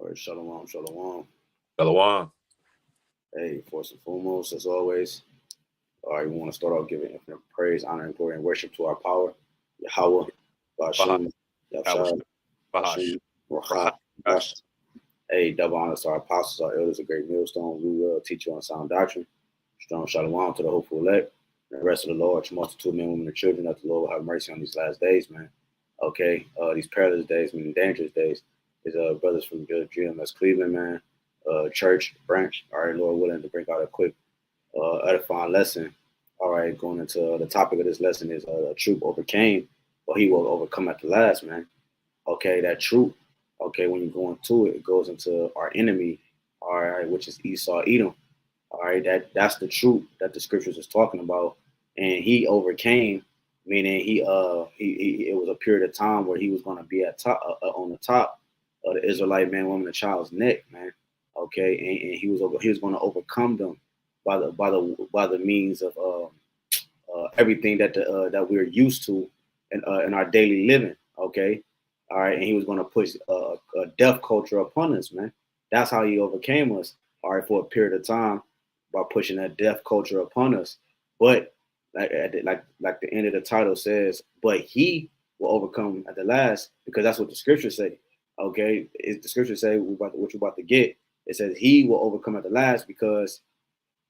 All right, shalom, shalom. Shalom. Hey, first and foremost, as always, all right, we want to start off giving infinite praise, honor, and glory and worship to our power, Yahawah, BAHASHAM, Rawchaa, BAHASHAM. Rawchaa, BAHASHAM. Hey, double honors to our apostles, our elders, a great millstone. We will teach you on sound doctrine. Strong shalom to the hopeful elect, and the rest of the large multitude of men, women, and children, that the Lord will have mercy on these last days, man. Okay, these perilous days, meaning dangerous days, is brothers from GMS Cleveland, man. Church branch. All right, Lord willing, to bring out a quick edifying lesson. All right, going into the topic of this lesson is a troop overcame, but he will overcome at the last, man. Okay, that troop. Okay, when you go into it, it goes into our enemy. All right, which is Esau, Edom. All right, that's the troop that the scriptures is talking about, and he overcame, meaning he it was a period of time where he was going to be at top on the top of the Israelite man, woman, and child's neck, man. Okay, and he was going to overcome them by the means of everything that that we're used to in our daily living. Okay, all right, and he was going to push a death culture upon us, man. That's how he overcame us. All right, for a period of time by pushing that death culture upon us. But like the end of the title says, but he will overcome at the last, because that's what the scriptures say. Okay, the scriptures say what we're about to get. It says he will overcome at the last, because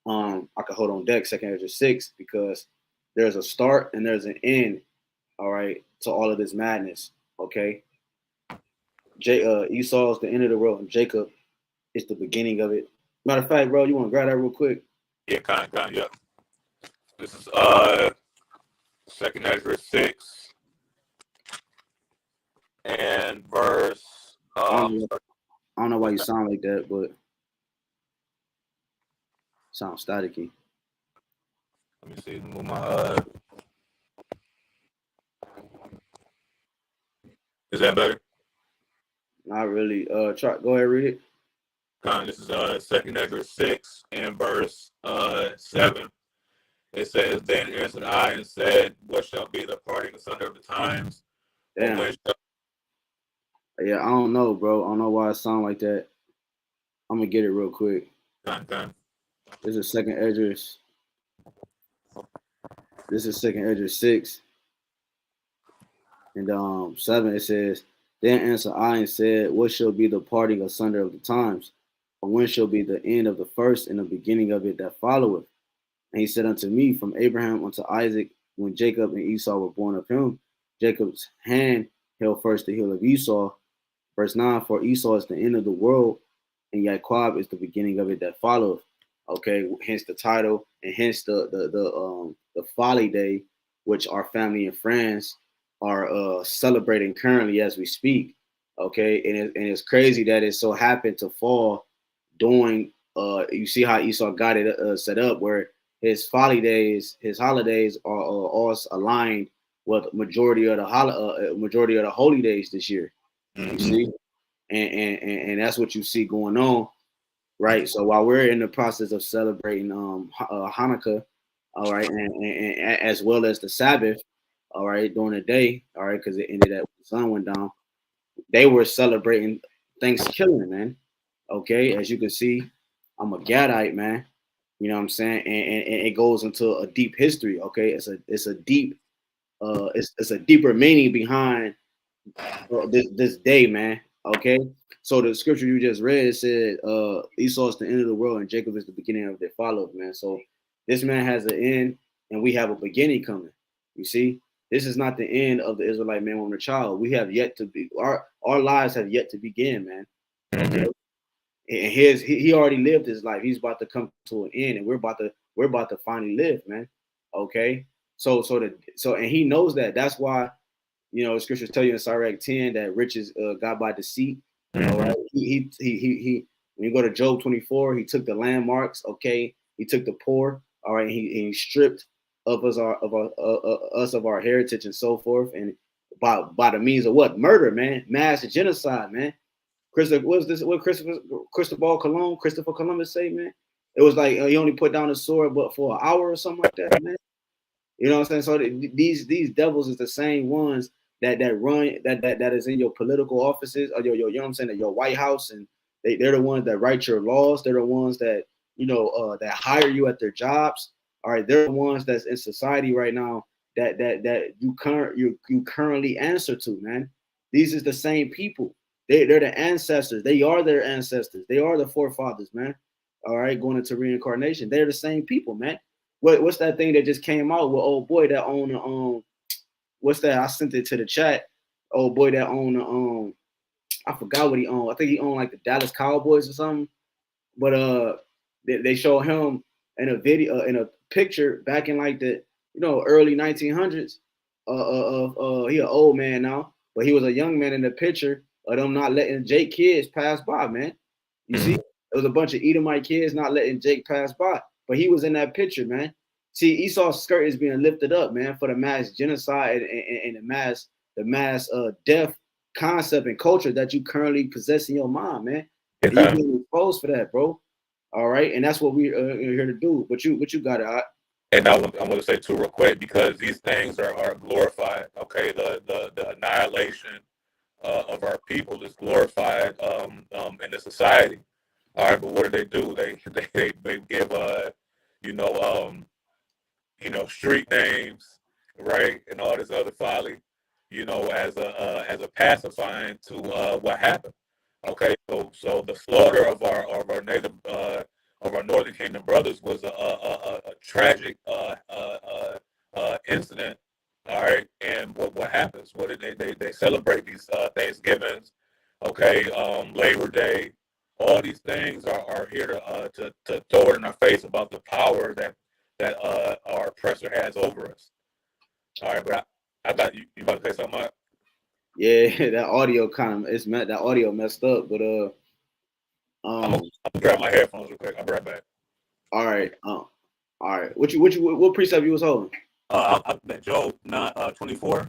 I can hold on deck, 2nd Ezra 6, because there's a start and there's an end, all right, to all of this madness. Okay. Esau is the end of the world, and Jacob is the beginning of it. Matter of fact, bro, you want to grab that real quick? Yeah, kind of, yeah. This is 2nd Ezra 6 and verse. I don't know why you sound like that, but sound staticky. Let me see. Move my. Is that better? Not really. Try. Go ahead, read it. This is 2nd Ezra 6 and verse 7. It says, "Then answered I and said, What shall be the parting asunder of the times? Damn. Yeah, I don't know, bro. I don't know why it sound like that. I'm gonna get it real quick. This is 2nd Ezra. This is 2nd Ezra 6 and 7. It says, Then answered I and said, What shall be the parting asunder of the times? Or when shall be the end of the first and the beginning of it that followeth? And he said unto me, From Abraham unto Isaac, when Jacob and Esau were born of him, Jacob's hand held first the heel of Esau. Verse 9, for Esau is the end of the world, and Jacob is the beginning of it that followeth. Okay, hence the title, and hence the folly day, which our family and friends are celebrating currently as we speak. Okay, and it's crazy that it so happened to fall during you see how Esau got it set up, where his folly days, his holidays are all aligned with majority of the holy days this year. You see, and that's what you see going on, right? So while we're in the process of celebrating Hanukkah, all right, and as well as the Sabbath, all right, during the day, all right, because it ended up the sun went down, they were celebrating Thanksgiving, man. Okay, as you can see, I'm a Gadite, man. You know what I'm saying? And it goes into a deep history. Okay, it's a deep it's a deeper meaning behind this day, man. Okay, so the scripture you just read said Esau is the end of the world and Jacob is the beginning of their follow, man. So this man has an end and we have a beginning coming. You see, this is not the end of the Israelite man, woman, or child. We have yet to be our lives have yet to begin, man. Okay. And he already lived his life. He's about to come to an end, and we're about to finally live, man. Okay. So and he knows that. That's why, you know, the scriptures tell you in Sirach 10 that riches got by deceit. All right. He when you go to Job 24, he took the landmarks. Okay. He took the poor. All right. He stripped of us of our heritage and so forth. And by the means of what? Murder, man. Mass genocide, man. What Christopher Columbus say, man? It was like he only put down the sword, but for an hour or something like that, man. You know what I'm saying? So these devils is the same ones that run that is in your political offices, or your you know what I'm saying, your White House and They're the ones that write your laws. They're the ones that that hire you at their jobs. All right, they're the ones that's in society right now that you currently answer to, man. These is the same people. They're the ancestors. They are their ancestors. They are the forefathers, man. All right, going into reincarnation. They're the same people, man. What's that thing that just came out with old boy that owned what's that? I sent it to the chat. Old boy that owned I forgot what he owned. I think he owned like the Dallas Cowboys or something. But they show him in a video in a picture back in like the early 1900s. He an old man now, but he was a young man in the picture of them not letting Jake kids pass by. Man, you see, it was a bunch of Edomite kids not letting Jake pass by, but he was in that picture, man. See, Esau's skirt is being lifted up, man, for the mass genocide and the mass death concept and culture that you currently possess in your mind, man. And you're being exposed for that, bro. All right, and that's what we're here to do. What you got it. And I'm going to say too real quick, because these things are glorified. Okay, the annihilation of our people is glorified in the society. All right, but what do? They give street names, right, and all this other folly, as a pacifying to what happened. Okay, so the slaughter of our native of our Northern Kingdom brothers was a tragic incident. All right, and what happens? What did they celebrate these Thanksgivings? Okay, Labor Day. All these things are here to throw it in our face about the power that our oppressor has over us. All right, but I thought you about to say something, Mike? Yeah, that audio that audio messed up, but I'm gonna grab my headphones real quick. I'll be right back. All right, all right. What precept you was holding? I Job 24. All right,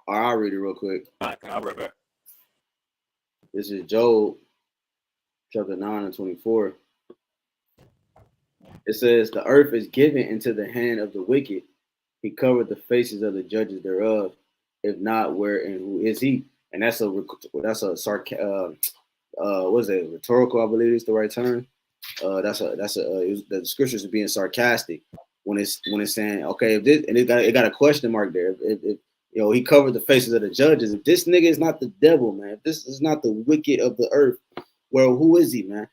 I'll read it real quick. All right, I'll be right back. This is Job chapter 9 and 24. It says, "The earth is given into the hand of the wicked. He covered the faces of the judges thereof. If not, where and who is he?" And that's a what is it? Rhetorical, I believe is the right term. The scriptures are being sarcastic when it's saying, okay, if this, and it got a question mark there. If he covered the faces of the judges. If this nigga is not the devil, man, if this is not the wicked of the earth, well, who is he, man?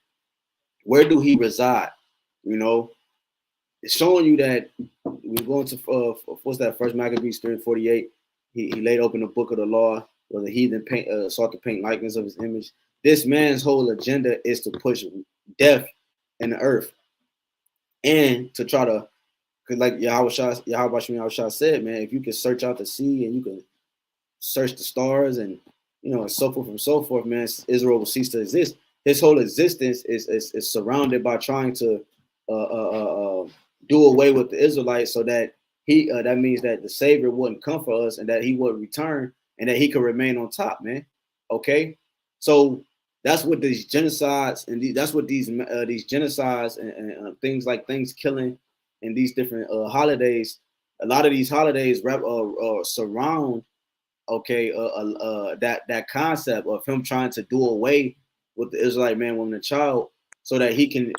Where do he reside? It's showing you that we're going to what's that? First Maccabees 3:48. He laid open the book of the law, where the heathen sought to paint likeness of his image. This man's whole agenda is to push death in the earth, and to try to, because like YAHWASHI said, man, if you can search out the sea and you can search the stars and and so forth and so forth, man, Israel will cease to exist. His whole existence is surrounded by trying to do away with the Israelites, so that that means that the Savior wouldn't come for us, and that he would return, and that he could remain on top, man. Okay, so that's what these genocides and that's what these genocides and things like things killing and these different holidays. A lot of these holidays surround that concept of him trying to do away with the Israelite man, woman, and child, so that he can,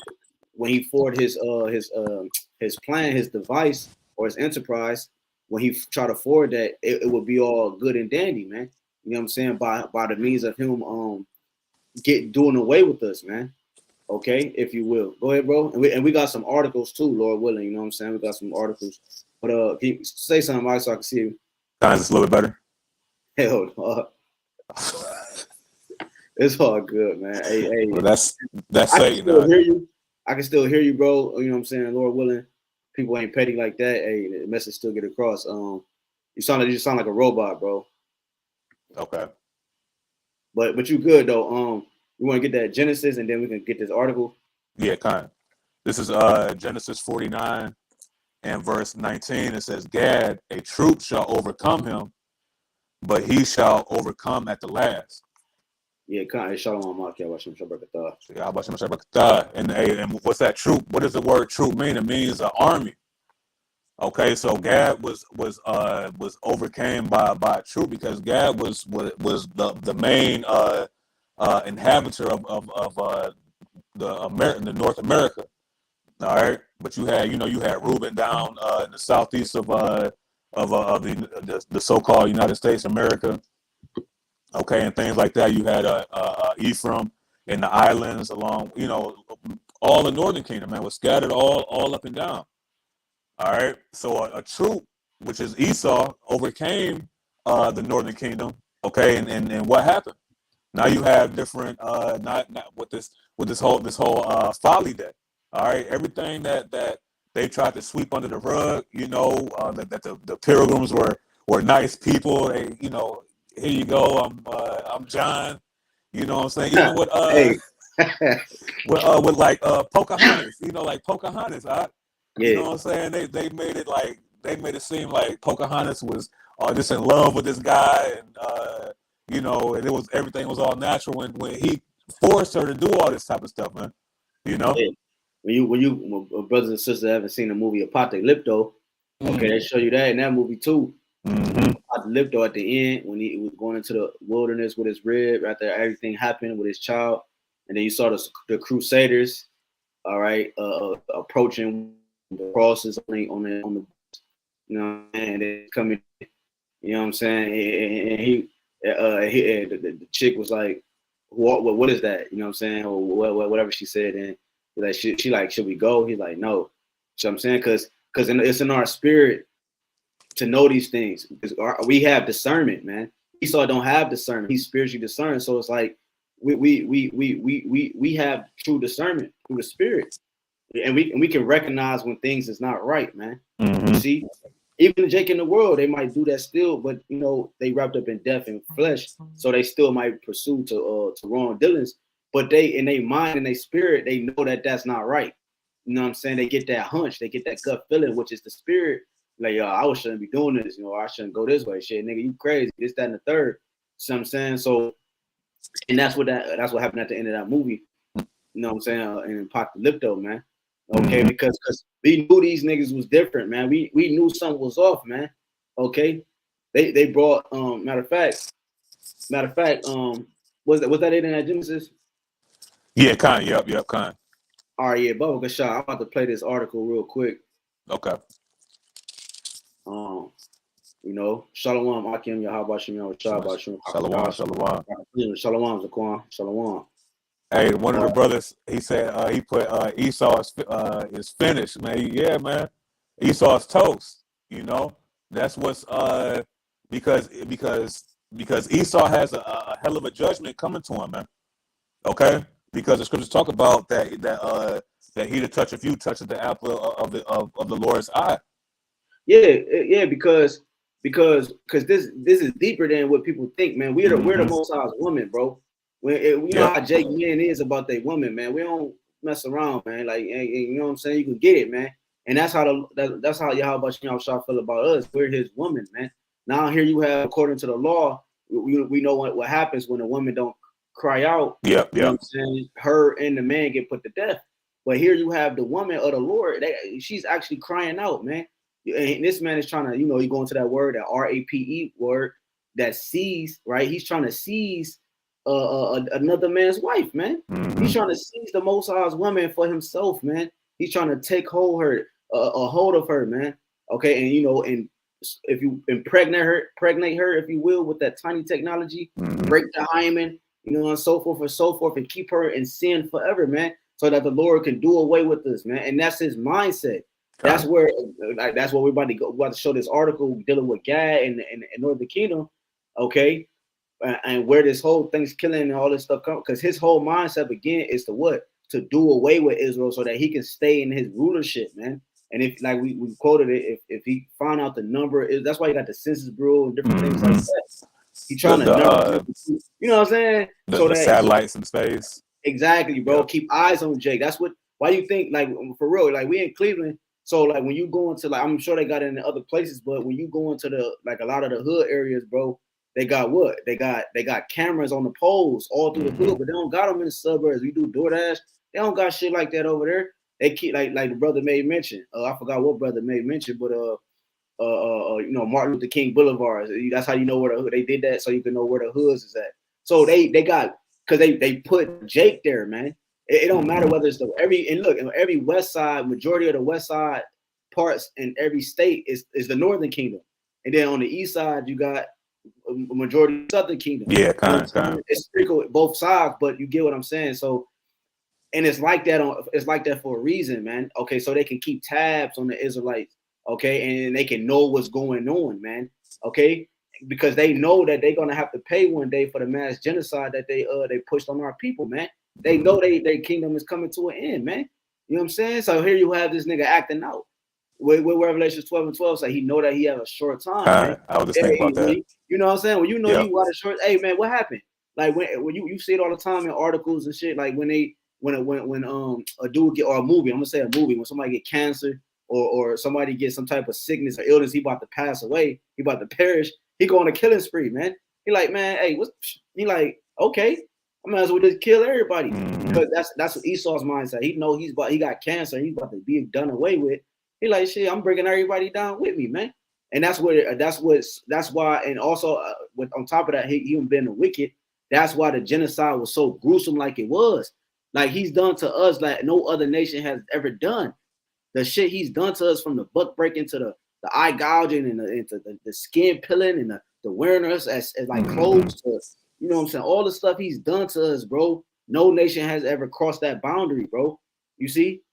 when he forward his plan, his device, or his enterprise, when he try to forward that, it would be all good and dandy, man. You know what I'm saying? By the means of him doing away with us, man. Okay, if you will. Go ahead, bro. And we got some articles too, Lord willing. You know what I'm saying? We got some articles. But can you say something, Mike, so I can see you? It's a little bit better. Hell no. It's all good, man. Hey. Well, that's I can still hear you. I can still hear you, bro. You know what I'm saying? Lord willing, people ain't petty like that. Hey, the message still get across. You sound like a robot, bro. Okay. But you good though. We want to get that Genesis, and then we can get this article. Yeah, kind of. This is Genesis 49 and verse 19. It says, "Gad, a troop shall overcome him, but he shall overcome at the last." Yeah, kind of. Shalom, YAHWASHI. And what's that troop? What does the word troop mean? It means an army. Okay, so Gad was overcame by a troop, because Gad was the main inhabitor of the North America. All right, but you had Reuben down in the southeast of the so-called United States of America. Okay, and things like that. You had Ephraim in the islands along, all the northern kingdom, man, was scattered all up and down. All right, so a troop, which is Esau, overcame the northern kingdom. Okay, and what happened? Now you have different, not with this whole folly day. All right, everything that they tried to sweep under the rug, that the pilgrims were nice people. They, here you go, I'm John. You know what I'm saying? Even with hey. with like Pocahontas, like Pocahontas. Yeah. You know what I'm saying? They made it seem like Pocahontas was just in love with this guy, and and everything was all natural when he forced her to do all this type of stuff, man. Yeah. When brothers and sisters haven't seen the movie Apocalypto, okay, they show you that in that movie too. Apocalypto at the end when he was going into the wilderness with his rib after everything happened with his child, and then you saw the Crusaders, all right, approaching the crosses on the and they coming, you know what I'm saying, and he the chick was like, what is that, you know what I'm saying, or whatever she said, and like she like, should we go? He's like, no. So I'm saying, because it's in our spirit to know these things, because we have discernment, man. Esau don't have discernment. He's spiritually discerned. So it's like we have true discernment through the spirit, and we can recognize when things is not right, man. You see, even Jake in the world, they might do that still, but they wrapped up in death and flesh, so they still might pursue to wrong dealings. But they, in their mind and their spirit, they know that that's not right. You know what I'm saying? They get that hunch, they get that gut feeling, which is the spirit. Like, yo, I shouldn't be doing this. I shouldn't go this way. Shit, nigga, you crazy. This, that, and the third. You know what I'm saying? So, and that's what happened at the end of that movie. You know what I'm saying? In Apocalypto, man. Okay, because we knew these niggas was different, man. We knew something was off, man. Okay, they brought matter of fact, was that it in that Genesis? Yeah, kind. Yep, kind. All right, yeah, Bubba Shah. I'm about to play this article real quick. Okay. Shalom, Akim, Yahabashim, Shalom, Shalom, Zaquan, Shalom. Hey, one of the brothers, he said he put Esau is finished, man. Yeah, man. Esau's toast. That's what's because Esau has a hell of a judgment coming to him, man. Okay, because the scriptures talk about that he that toucheth you touches the apple of the Lord's eye. Yeah, because this is deeper than what people think, man. We're the Most High's woman, bro. We know how Jake man is about their woman, man. We don't mess around, man. Like, you know what I'm saying? You can get it, man. And that's how Yahawashi feel about us. We're his woman, man. Now here you have, according to the law, we know what happens when a woman don't cry out. You know what I'm saying? Her and the man get put to death. But here you have the woman of the Lord. She's actually crying out, man. And this man is trying to, you go into that word, that RAPE word, that seize, right? He's trying to seize another man's wife, man. He's trying to seize the Most High's woman for himself, man. He's trying to take hold of her, man. Okay, and and if you impregnate her, if you will, with that tiny technology, break the hymen, and so forth, and keep her in sin forever, man, so that the Lord can do away with this, man. And that's his mindset. That's where, that's what we're about to go. We're about to show this article dealing with Gad and Northern Kingdom, okay, and where this whole thing's killing and all this stuff comes, because his whole mindset again is to what? To do away with Israel so that he can stay in his rulership, man. And if, like we quoted it, if he found out the number, that's why he got the Census Bureau and different things like that. He's trying to number, you know what I'm saying? So the satellites in space. Exactly, bro. Keep eyes on Jake. That's what. Why you think, like, for real? Like, we in Cleveland. So like when you go into, like, I'm sure they got it in other places, but when you go into the, like, a lot of the hood areas, bro, they got what? They got cameras on the poles all through the hood, but they don't got them in the suburbs. We do DoorDash. They don't got shit like that over there. They keep, like the brother made mention. I forgot what brother made mention, but Martin Luther King Boulevard. That's how you know where the hood. They did that so you can know where the hoods is at. So they got because they put Jake there, man. It don't matter whether it's every West Side, majority of the West Side parts in every state is the Northern Kingdom, and then on the East Side you got a majority of the Southern Kingdom. Yeah, it's sprinkled both sides, but you get what I'm saying. So, and it's like that for a reason, man. Okay, so they can keep tabs on the Israelites, okay, and they can know what's going on, man. Okay, because they know that they're gonna have to pay one day for the mass genocide that they pushed on our people, man. They know their kingdom is coming to an end, man. You know what I'm saying? So here you have this nigga acting out. With Revelation 12 and 12 say he know that he has a short time, man. I was just thinking about that. You know what I'm saying? When you know you got a short, hey man, what happened? Like when you see it all the time in articles and shit, like when a dude get, or a movie, I'm gonna say a movie, when somebody get cancer or somebody gets some type of sickness or illness, he about to pass away, he about to perish, he go on a killing spree, man. He like, man, hey, he like, okay, I might as well just kill everybody. Because that's what Esau's mindset. He know he got cancer, he's about to be done away with. He like, shit, I'm bringing everybody down with me, man. And that's why, and also on top of that, he been the wicked. That's why the genocide was so gruesome, like it was. Like he's done to us like no other nation has ever done. The shit he's done to us, from the butt breaking to the eye gouging and the skin peeling and the wearing us as like clothes to, you know what I'm saying? All the stuff he's done to us, bro. No nation has ever crossed that boundary, bro. You see?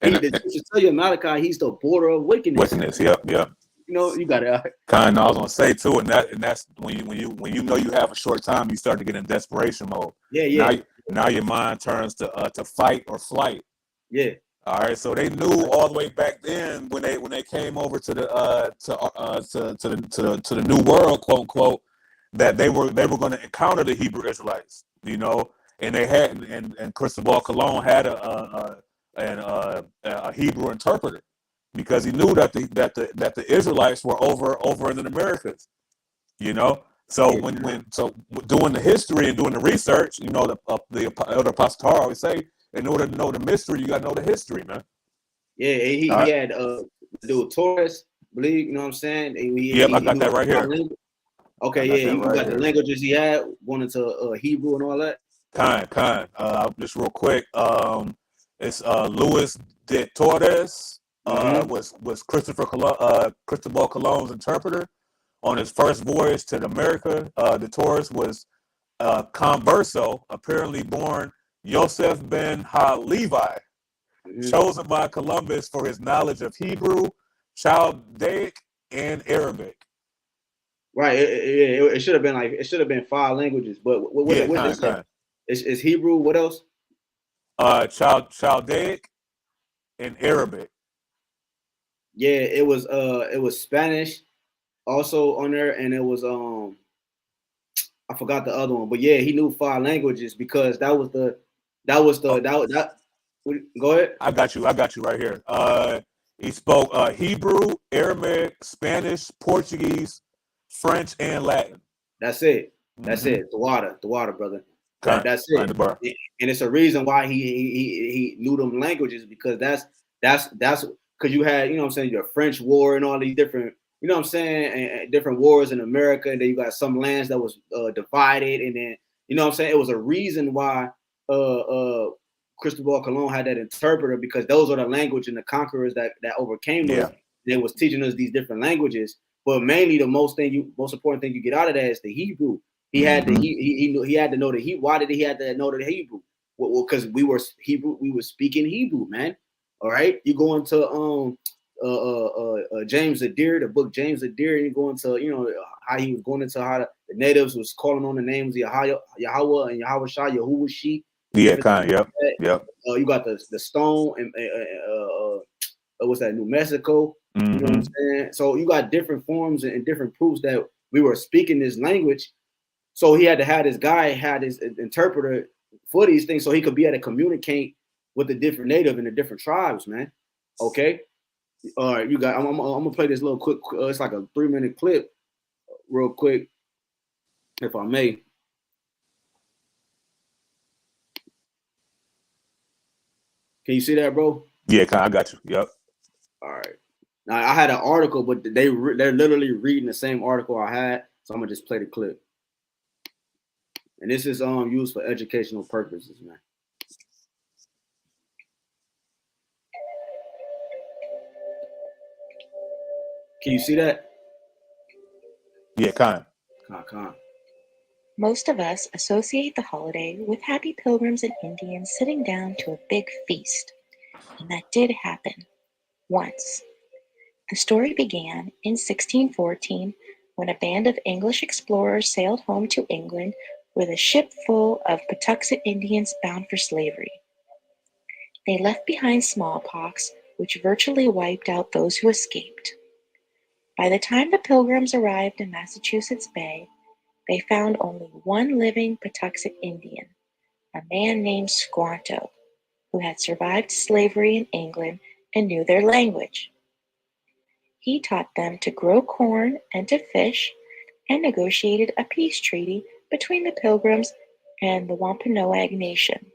To tell you, Malachi, he's the border of wickedness. Yep. You know, you got it. Kind of, I was gonna say too, and that's when you know you have a short time, you start to get in desperation mode. Yeah. Now your mind turns to fight or flight. Yeah. All right. So they knew all the way back then when they came over to the new world, quote unquote, that they were going to encounter the Hebrew Israelites. You know, and they had and Cristobal Colon had a Hebrew interpreter, because he knew that the Israelites were over in the Americas, you know. So when doing the history and doing the research, you know, the Elder Apostle Tara always say, in order to know the mystery, you gotta know the history, man. Yeah, he had dude Taurus, believe, you know what I'm saying? I got that right here. Okay, you got the languages he had, going into Hebrew and all that. Just real quick, it's Louis de Torres. Was Cristobal Colon's interpreter on his first voyage to America. De Torres was converso, apparently born Yosef ben Ha-Levi, chosen by Columbus for his knowledge of Hebrew, Chaldaic, and Arabic. Right. It should have been 5 languages, but what is it? It's Hebrew. What else? Chaldaic and Arabic. Yeah, it was Spanish also on there, and it was I forgot the other one, but yeah, he knew 5 languages because that was go ahead. I got you right here. He spoke Hebrew, Aramaic, Spanish, Portuguese, French, and Latin. That's it. The water, brother. That's it. And it's a reason why he knew them languages, because that's because you had, you know what I'm saying, your French War and all these different, you know what I'm saying, and different wars in America, and then you got some lands that was divided, and then, you know what I'm saying, it was a reason why Cristobal Colon had that interpreter, because those are the language and the conquerors that overcame us. They was teaching us these different languages, but mainly the most important thing you get out of that is the Hebrew. He had to he had to know the Hebrew. Why did he have to know the Hebrew? Well, because we were speaking Hebrew, man. All right, you go into James Adair, the book James Adair, and you go into, you know, how he was going into how the natives was calling on the names of Yahawah and Yahawashi, YAHWASHI. Yeah, yep. You got the stone and what's that, New Mexico? You know what I'm saying? So you got different forms and different proofs that we were speaking this language. So he had to have this guy had his interpreter for these things, so he could be able to communicate with the different native and the different tribes, man. Okay. All right, you got. I'm gonna play this little quick. It's like a 3-minute clip, real quick, if I may. Can you see that, bro? Yeah, I got you. Yep. All right. Now I had an article, but they're literally reading the same article I had, so I'm gonna just play the clip. And this is used for educational purposes, man. Can you see that? Yeah, kind. Con. Most of us associate the holiday with happy pilgrims and Indians sitting down to a big feast. And that did happen once. The story began in 1614 when a band of English explorers sailed home to England with a ship full of Patuxet Indians bound for slavery. They left behind smallpox, which virtually wiped out those who escaped. By the time the Pilgrims arrived in Massachusetts Bay, they found only one living Patuxet Indian, a man named Squanto, who had survived slavery in England and knew their language. He taught them to grow corn and to fish, and negotiated a peace treaty between the Pilgrims and the Wampanoag Nation.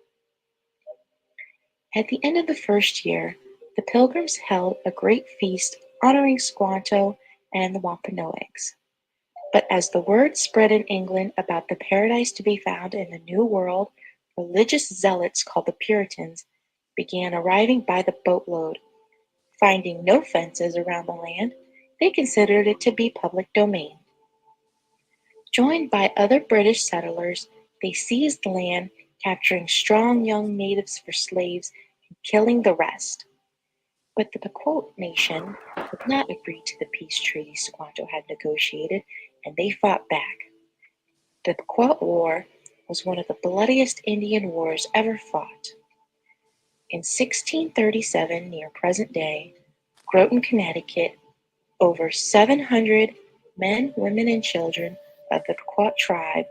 At the end of the first year, the Pilgrims held a great feast honoring Squanto and the Wampanoags. But as the word spread in England about the paradise to be found in the New World, religious zealots called the Puritans began arriving by the boatload. Finding no fences around the land, they considered it to be public domain. Joined by other British settlers, they seized the land, capturing strong young natives for slaves and killing the rest. But the Pequot nation would not agree to the peace treaty Squanto had negotiated, and they fought back. The Pequot War was one of the bloodiest Indian wars ever fought. In 1637, near present day, Groton, Connecticut, over 700 men, women, and children of the Pequot tribe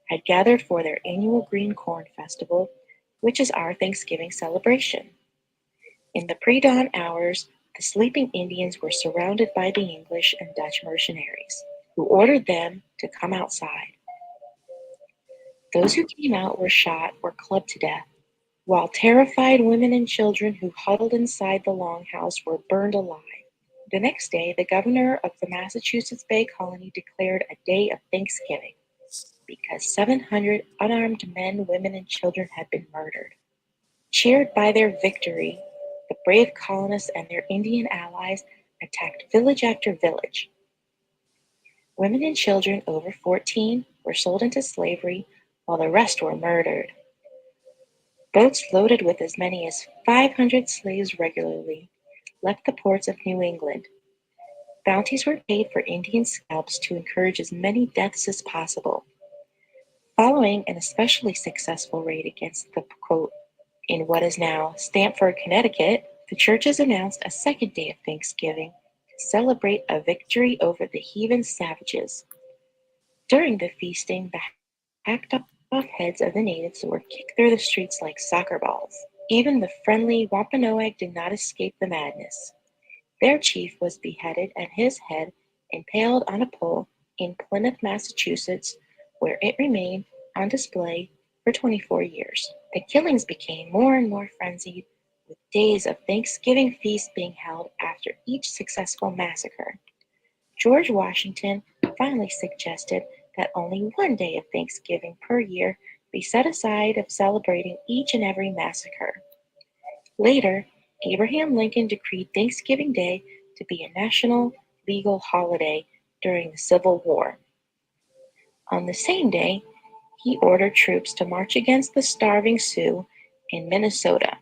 had gathered for their annual Green Corn Festival, which is our Thanksgiving celebration. In the pre-dawn hours, the sleeping Indians were surrounded by the English and Dutch mercenaries, who ordered them to come outside. Those who came out were shot or clubbed to death, while terrified women and children who huddled inside the longhouse were burned alive. The next day, the governor of the Massachusetts Bay Colony declared a day of Thanksgiving because 700 unarmed men, women, and children had been murdered. Cheered by their victory, the brave colonists and their Indian allies attacked village after village. Women and children over 14 were sold into slavery, while the rest were murdered. Boats loaded with as many as 500 slaves regularly left the ports of New England. Bounties were paid for Indian scalps to encourage as many deaths as possible. Following an especially successful raid against the Pequot in what is now Stamford, Connecticut, the churches announced a second day of Thanksgiving to celebrate a victory over the heathen savages. During the feasting, the hacked off heads of the natives were kicked through the streets like soccer balls. Even the friendly Wampanoag did not escape the madness. Their chief was beheaded and his head impaled on a pole in Plymouth, Massachusetts, where it remained on display for 24 years. The killings became more and more frenzied, with days of Thanksgiving feasts being held after each successful massacre. George Washington finally suggested that only one day of Thanksgiving per year be set aside of celebrating each and every massacre. Later, Abraham Lincoln decreed Thanksgiving Day to be a national legal holiday during the Civil War. On the same day, he ordered troops to march against the starving Sioux in Minnesota.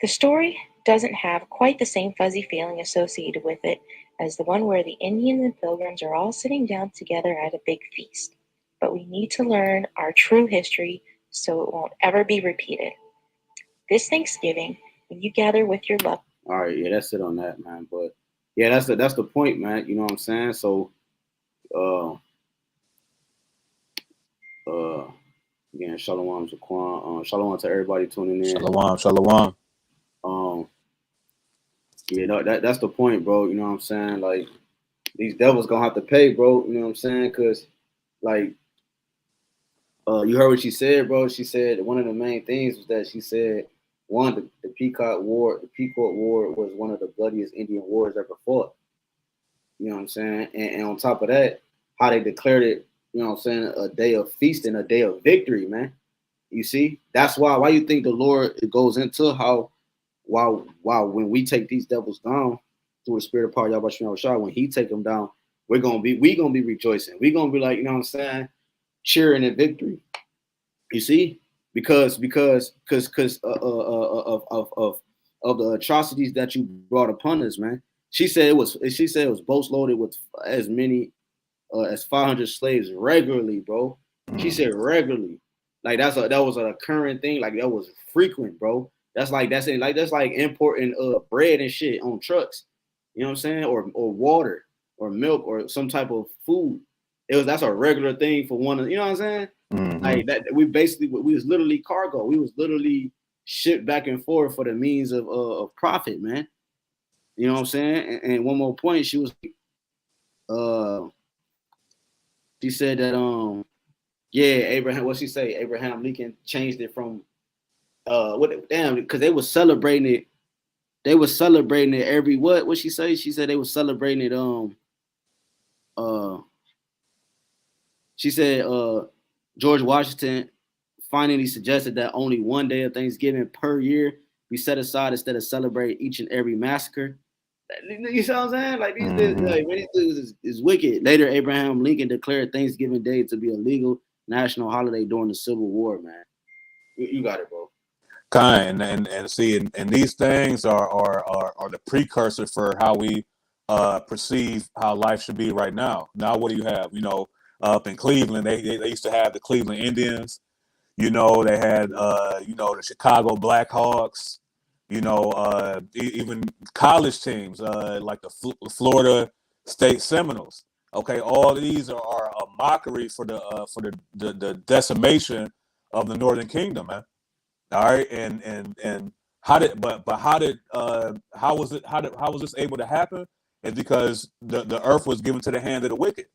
The story doesn't have quite the same fuzzy feeling associated with it as the one where the Indians and Pilgrims are all sitting down together at a big feast. But we need to learn our true history so it won't ever be repeated. This Thanksgiving, when you gather with your loved. All right, yeah, that's it on that, man. But yeah, that's the point, man. You know what I'm saying? So, again, shalom to Quan, shalom to everybody tuning in. Shalom, shalom. Yeah, no, that's the point, bro. You know what I'm saying? Like, these devils gonna have to pay, bro. You know what I'm saying? Cause, like, you heard what she said, bro. She said one of the main things was that she said one, the Pequot War was one of the bloodiest Indian wars ever fought. You know what I'm saying? And on top of that, how they declared it you know what I'm saying, a day of feasting, a day of victory, man. You see, that's why you think the Lord, it goes into how while when we take these devils down through the spirit of power, YAHWASHI, when he take them down, we gonna be rejoicing. We're gonna be like, you know what I'm saying, cheering in victory. You see, because of the atrocities that you brought upon us, man. She said it was boats loaded with as many as 500 slaves regularly, bro. She said regularly. Like that was a current thing. Like that was frequent, bro. That's like importing bread and shit on trucks. You know what I'm saying? Or water or milk or some type of food. That's a regular thing for one of, you know what I'm saying? Like that we was literally cargo. We was literally shipped back and forth for the means of profit, man. You know what I'm saying? And one more point, she said that Abraham, what she say? Abraham Lincoln changed it from because they were celebrating it. They were celebrating it every what she say? She said they were celebrating it she said George Washington finally suggested that only one day of Thanksgiving per year be set aside instead of celebrating each and every massacre. You see what I'm saying? Like these dudes is wicked. Later, Abraham Lincoln declared Thanksgiving Day to be a legal national holiday during the Civil War. Man, you got it, bro. Kind and see, and these things are the precursor for how we perceive how life should be right now. Now, what do you have? You know, up in Cleveland, they used to have the Cleveland Indians. You know, they had the Chicago Blackhawks. You know, even college teams like the Florida State Seminoles. Okay, all of these are a mockery for the decimation of the Northern Kingdom, man. All right, and how was this able to happen? It's because the earth was given to the hand of the wicked.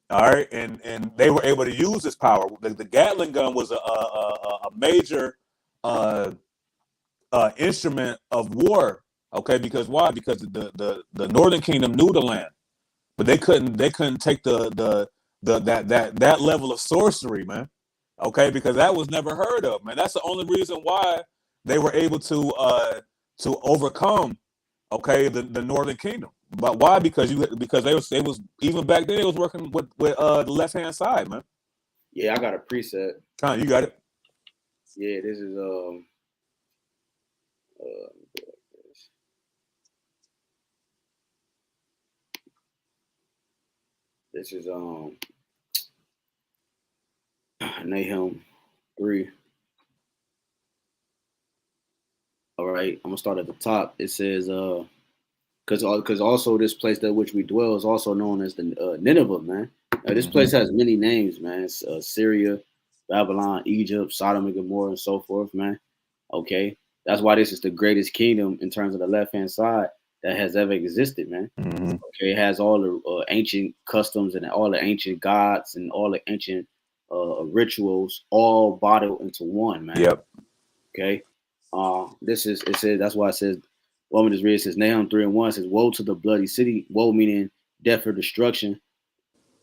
All right, and they were able to use this power. The Gatling gun was a major instrument of war. Okay, because why? Because the Northern Kingdom knew the land, but they couldn't take that level of sorcery, man. Okay, because that was never heard of, man. That's the only reason why they were able to overcome, okay, the Northern Kingdom. But why? Because they was even back then, they was working with the left hand side, man. Yeah, I got a preset. You got it. Yeah, this is this is Nahum 3. All right, I'm gonna start at the top. It says because also this place that which we dwell is also known as the Nineveh, man. This place has many names, man. It's Syria, Babylon, Egypt, Sodom and Gomorrah, and so forth, man. Okay, that's why this is the greatest kingdom in terms of the left hand side that has ever existed, man. Okay, it has all the ancient customs and all the ancient gods and all the ancient rituals all bottled into one, man. Yep. Okay. This is it says that's why it says, well, I'm just read, it says Nahum 3:1 says, woe to the bloody city, woe meaning death or destruction.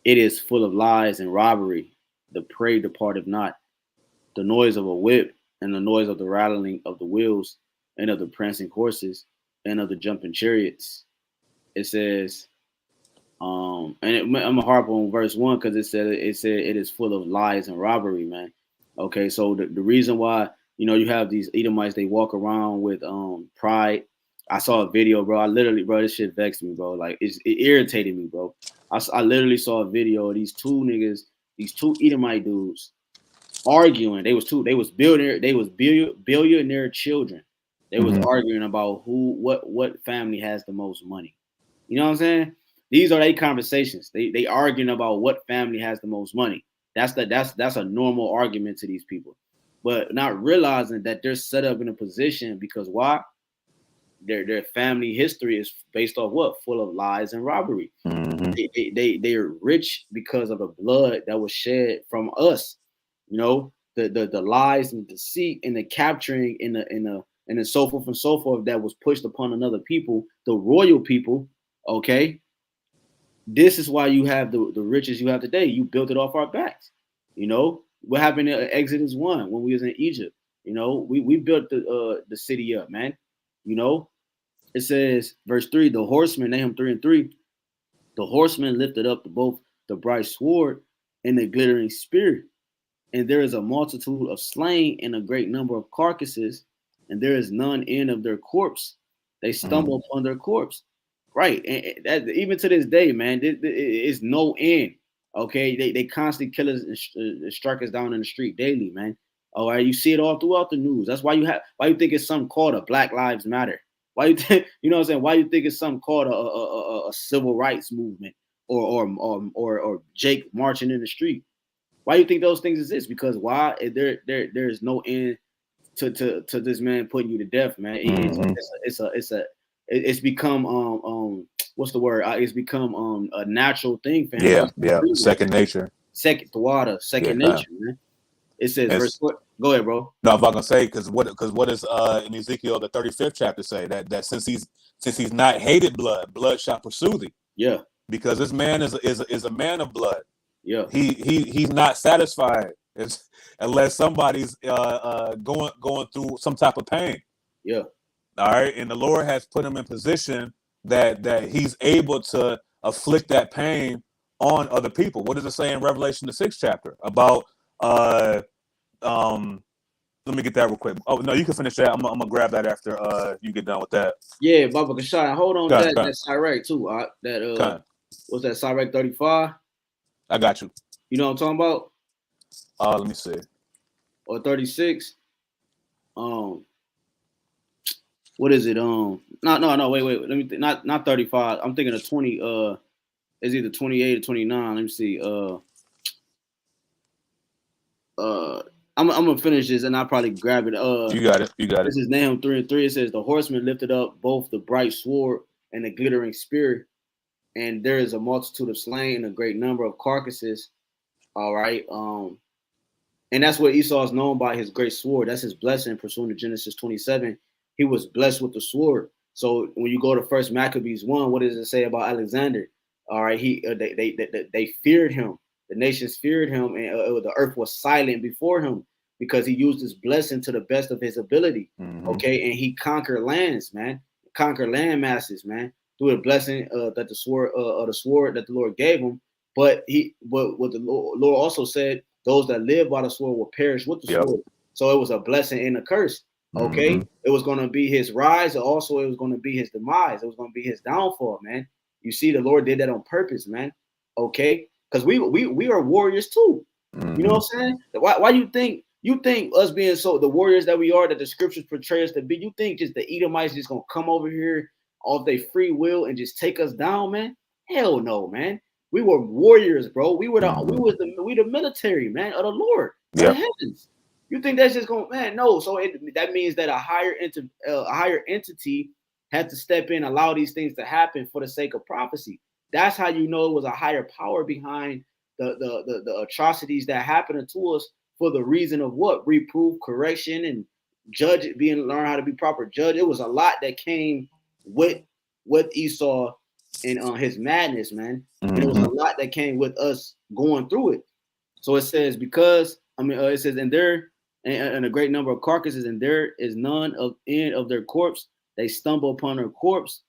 It is full of lies and robbery. The prey departed not. The noise of a whip and the noise of the rattling of the wheels and of the prancing horses and of the jumping chariots. It says, I'm gonna harp on verse 1 because it said it is full of lies and robbery, man. Okay, so the reason why you have these Edomites, they walk around with pride. I saw a video, bro. I literally, bro, this shit vexed me, bro. Like it irritated me, bro. I literally saw a video of these two niggas, these two Edomite dudes arguing. They was billionaire children. They was arguing about what family has the most money. You know what I'm saying? These are their conversations. They arguing about what family has the most money. That's a normal argument to these people, but not realizing that they're set up in a position because why? Their family history is based off what? Full of lies and robbery. They're rich because of the blood that was shed from us. The lies and deceit and the capturing and the so forth and so forth that was pushed upon another people, the royal people. Okay. This is why you have the riches you have today. You built it off our backs. You know what happened in Exodus 1 when we was in Egypt. You know, we built the city up, man. You know, it says verse 3, the horsemen, Nahum 3:3, the horsemen lifted up both the bright sword and the glittering spear, and there is a multitude of slain and a great number of carcasses, and there is none end of their corpse. They stumble upon their corpse. Right. And that, even to this day, man, it's no end. Okay. They constantly kill us and strike us down in the street daily, man. All right. You see it all throughout the news. That's why you think it's something called a Black Lives Matter. Why you think, you know what I'm saying? Why you think it's something called a civil rights movement or Jake marching in the street? Why you think those things exist? Because why there's no end to this man putting you to death, man. It's become what's the word? It's become a natural thing for him. Yeah. Second nature. Second nature, man. It says verse 4. Go ahead, bro. No, I'm not gonna say because what does in Ezekiel the 35th chapter say that since he's not hated blood shall pursue thee. Yeah. Because this man is a man of blood. Yeah. He's not satisfied unless somebody's going through some type of pain. Yeah. All right. And the Lord has put him in position that he's able to afflict that pain on other people. What does it say in Revelation the 6th chapter about let me get that real quick. Oh no, you can finish that. I'm gonna grab that after you get done with that. Yeah, Baba Kashai. Hold on, that Sirach too. What's that Sirach 35? I got you. You know what I'm talking about? Let me see. Or 36. What is it? No, wait. Let me not 35. I'm thinking of 20. It's either 28 or 29. Let me see. I'm gonna finish this and I'll probably grab it. You got it. This is Nahum 3:3. It says the horseman lifted up both the bright sword and the glittering spear, and there is a multitude of slain and a great number of carcasses. All right. And that's what Esau is known by, his great sword. That's his blessing, pursuant to Genesis 27. He was blessed with the sword. So when you go to First Maccabees 1, what does it say about Alexander? All right, they feared him. The nations feared him, and the earth was silent before him because he used his blessing to the best of his ability. Okay, and he conquered lands, man, conquered land masses, man, through the blessing that the sword that the Lord gave him. But what the Lord also said, those that live by the sword will perish with the sword. So it was a blessing and a curse. Okay, it was going to be his rise, and also it was going to be his demise. It was going to be his downfall, man. You see, the Lord did that on purpose, man. Okay, because we are warriors too. You know what I'm saying? Why you think us being so the warriors that we are, that the scriptures portray us to be, you think just the Edomites just gonna come over here off their free will and just take us down, man? Hell no, man. We were warriors, bro. We were the military, man, of the Lord, of the heavens. You think that's just going, man? No. So that means that a higher entity had to step in, allow these things to happen for the sake of prophecy. That's how you know it was a higher power behind the atrocities that happened to us for the reason of what? Reproof, correction, and learn how to be proper judge. It was a lot that came with Esau and his madness, man. And it was a lot that came with us going through it. So it says, it says, and there and a great number of carcasses, and there is none of end of their corpse. They stumble upon their corpse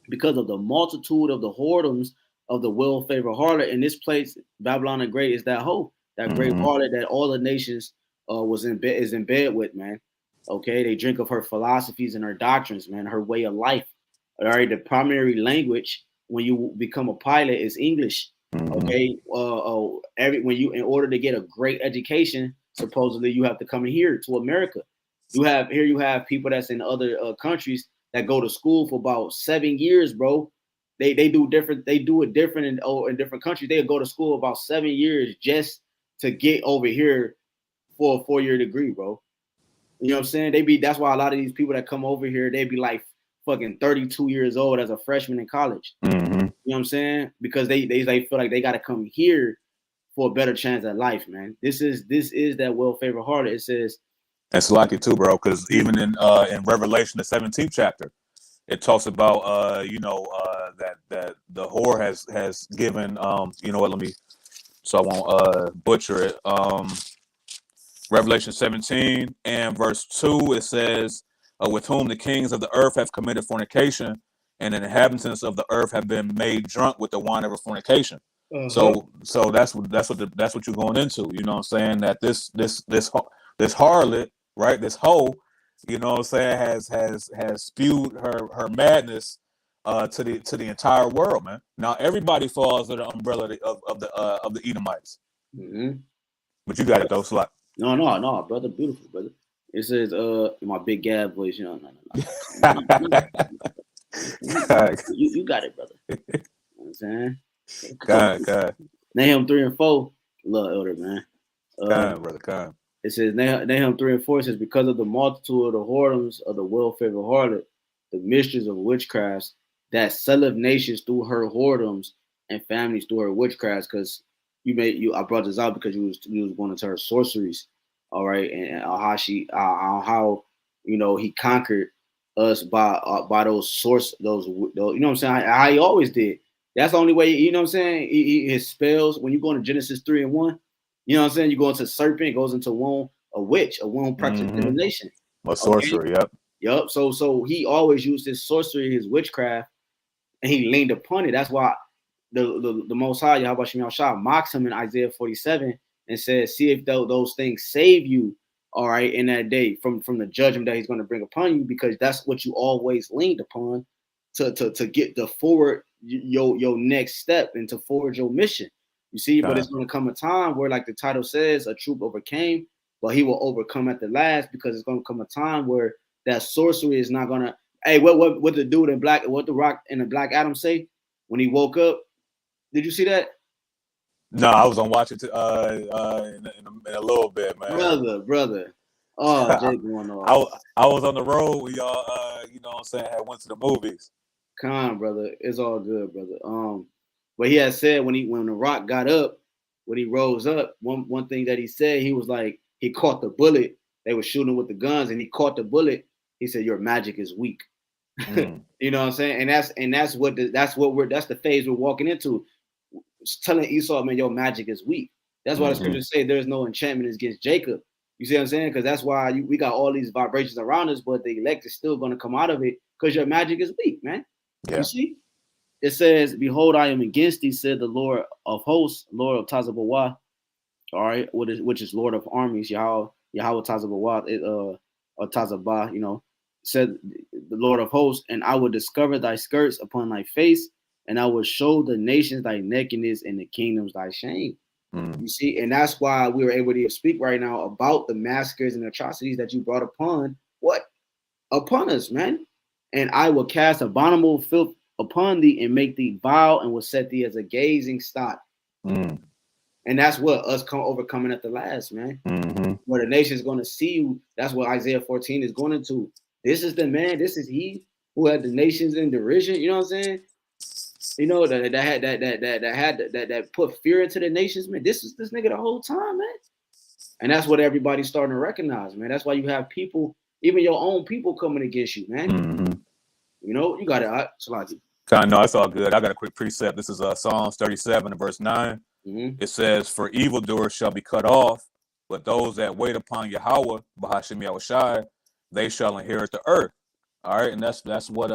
because of the multitude of the whoredoms of the well-favored harlot. In this place, Babylon the Great is that hoe, that great harlot that all the nations is in bed with, man. Okay, they drink of her philosophies and her doctrines, man, her way of life. All right, the primary language when you become a pilot is English. Okay, in order to get a great education, supposedly you have to come here to America. You have people that's in other countries that go to school for about 7 years, bro. They do it different in different countries. They go to school about 7 years just to get over here for a 4-year degree, bro. You know what I'm saying? That's why a lot of these people that come over here, they be like fucking 32 years old as a freshman in college. You know what I'm saying? Because they feel like they got to come here for a better chance at life, man. This is that well-favored harlot. It says, and Salaki too, bro, because even in Revelation the 17th chapter, it talks about that the whore has given you know what, let me, so I won't butcher it. Revelation 17 and verse 2, it says, with whom the kings of the earth have committed fornication, and the inhabitants of the earth have been made drunk with the wine of her fornication. So that's what you're going into. You know what I'm saying? That this harlot, right? This hoe, you know what I'm saying, has spewed her madness to the entire world, man. Now everybody falls under the umbrella of the Edomites. Mm-hmm. But you got it though, Slot. No, brother, beautiful, brother. It says, in my big Gab voice, no. You got it, brother. You know what I'm saying? God. Nahum 3 and 4, love elder, man. Brother. It says, Nahum 3 and 4 says, because of the multitude of the whoredoms of the well-favored harlot, the mistress of witchcrafts, that selleth nations through her whoredoms and families through her witchcrafts, because I brought this out because you was going into her sorceries, all right, and how he conquered us by those those you know what I'm saying, how he always did. That's the only way, you know what I'm saying. His spells, when you go into Genesis 3 and 1, you know what I'm saying, you go into serpent, it goes into a witch, a one practice divination, a sorcerer. Okay? Yep. So he always used his sorcery, his witchcraft, and he leaned upon it. That's why the Most High, YAHWASHI, mocks him in Isaiah 47 and says, see if those things save you, all right, in that day from the judgment that he's going to bring upon you, because that's what you always leaned upon to get the forward your next step and to forward your mission. You see, but it's going to come a time where, like the title says, a troop overcame, but he will overcome at the last, because it's going to come a time where that sorcery is not going to. Hey, what the dude in black, what the Rock and the Black Adam say when he woke up? Did you see that? No, I was gonna watch it in a little bit, man. Brother. Oh, Jake going off. I was on the road. We all, you know what I'm saying, had went to the movies. Come on, brother. It's all good, brother. But he had said when the Rock got up, when he rose up, one thing that he said, he was like, he caught the bullet. They were shooting with the guns, and he caught the bullet. He said, "Your magic is weak." You know what I'm saying? And that's the phase we're walking into. Telling Esau, man, your magic is weak. That's why the scriptures say there's no enchantment against Jacob. You see what I'm saying? Because that's why we got all these vibrations around us, but the elect is still going to come out of it because your magic is weak, man. Yeah. You see? It says, behold, I am against thee, said the Lord of hosts, Lord of Tazabawa, all right, which is Lord of armies, Yahweh Tazabawa, or Tazabah, you know, said the Lord of hosts, and I will discover thy skirts upon thy face, and I will show the nations thy nakedness and the kingdoms thy shame. You see, and that's why we were able to speak right now about the massacres and atrocities that you brought upon us, man. And I will cast abominable filth upon thee and make thee vile, and will set thee as a gazing stock. And that's what us overcoming at the last, man. Where the nation is going to see you. That's what Isaiah 14 is going into. This is the man. This is he who had the nations in derision. You know what I'm saying? You know, that put fear into the nations, man. This is this nigga the whole time, man. And that's what everybody's starting to recognize, man. That's why you have people, even your own people, coming against you, man. You know, you got it, Salaki. No, it's all good. I got a quick precept. This is Psalms 37 and verse 9. It says, for evildoers shall be cut off, but those that wait upon Yahawah, BAHASHAM Yahawashi, they shall inherit the earth. All right, and that's what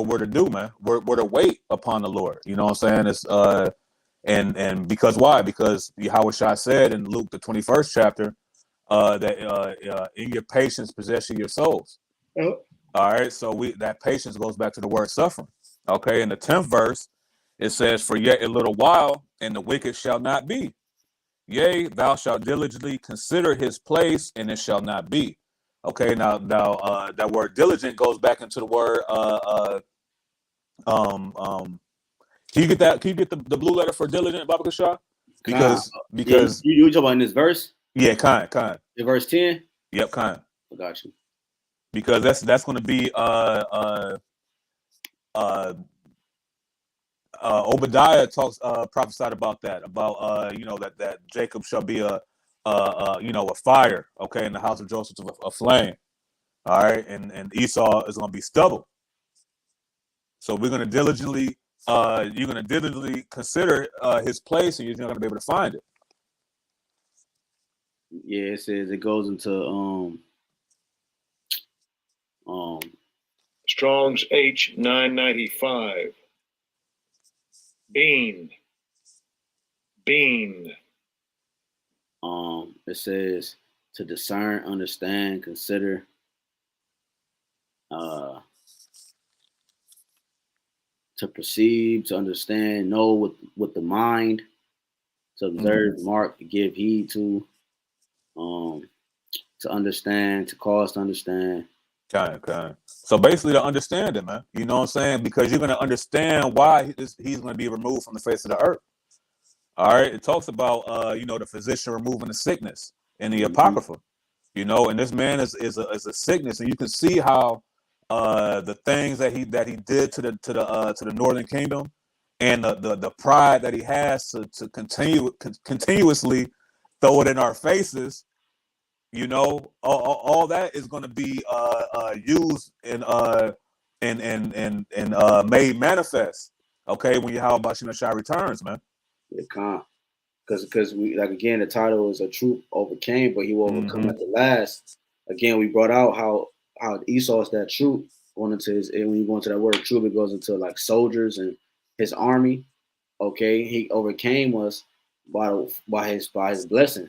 we're to do, man. We're to wait upon the Lord. You know what I'm saying? It's and because why? Because Yahawashi said in Luke the 21st chapter that in your patience possession your souls. All right, so that patience goes back to the word suffering. Okay, in the 10th verse, it says, for yet a little while, and the wicked shall not be. Yea, thou shalt diligently consider his place, and it shall not be. Okay, now that word diligent goes back into the word can you get that? Can you get the blue letter for diligent, Baba Kasha? Because you talking about in this verse? Yeah, kind. In verse 10? Yep, kind. I got you. Because that's going to be Obadiah prophesied about that, that Jacob shall be a fire, okay, in the house of Joseph, a flame, all right, and Esau is going to be stubble. So we're gonna diligently, you're gonna diligently consider his place, and you're not gonna be able to find it. Yeah, it says it goes into Strong's H995. Bean. It says to discern, understand, consider, to perceive, to understand, know with the mind, to observe, mark, to give heed to understand, to cause to understand. Okay. So basically, to understand it, man. You know what I'm saying? Because you're gonna understand why he's gonna be removed from the face of the earth. All right. It talks about the physician removing the sickness in the Apocrypha. You know, and this man is a sickness, and you can see how the things that he did to the northern kingdom, and the pride that he has to continuously throw it in our faces. You know, all that is going to be used and made manifest. Okay, when YAHWASHI returns, man. Yeah, because we, like, again, the title is A Troop Overcame, but he will overcome at the last. Again, we brought out how Esau is that troop, going into his, and when you go into that word troop, it goes into like soldiers and his army. Okay, he overcame us by his blessing.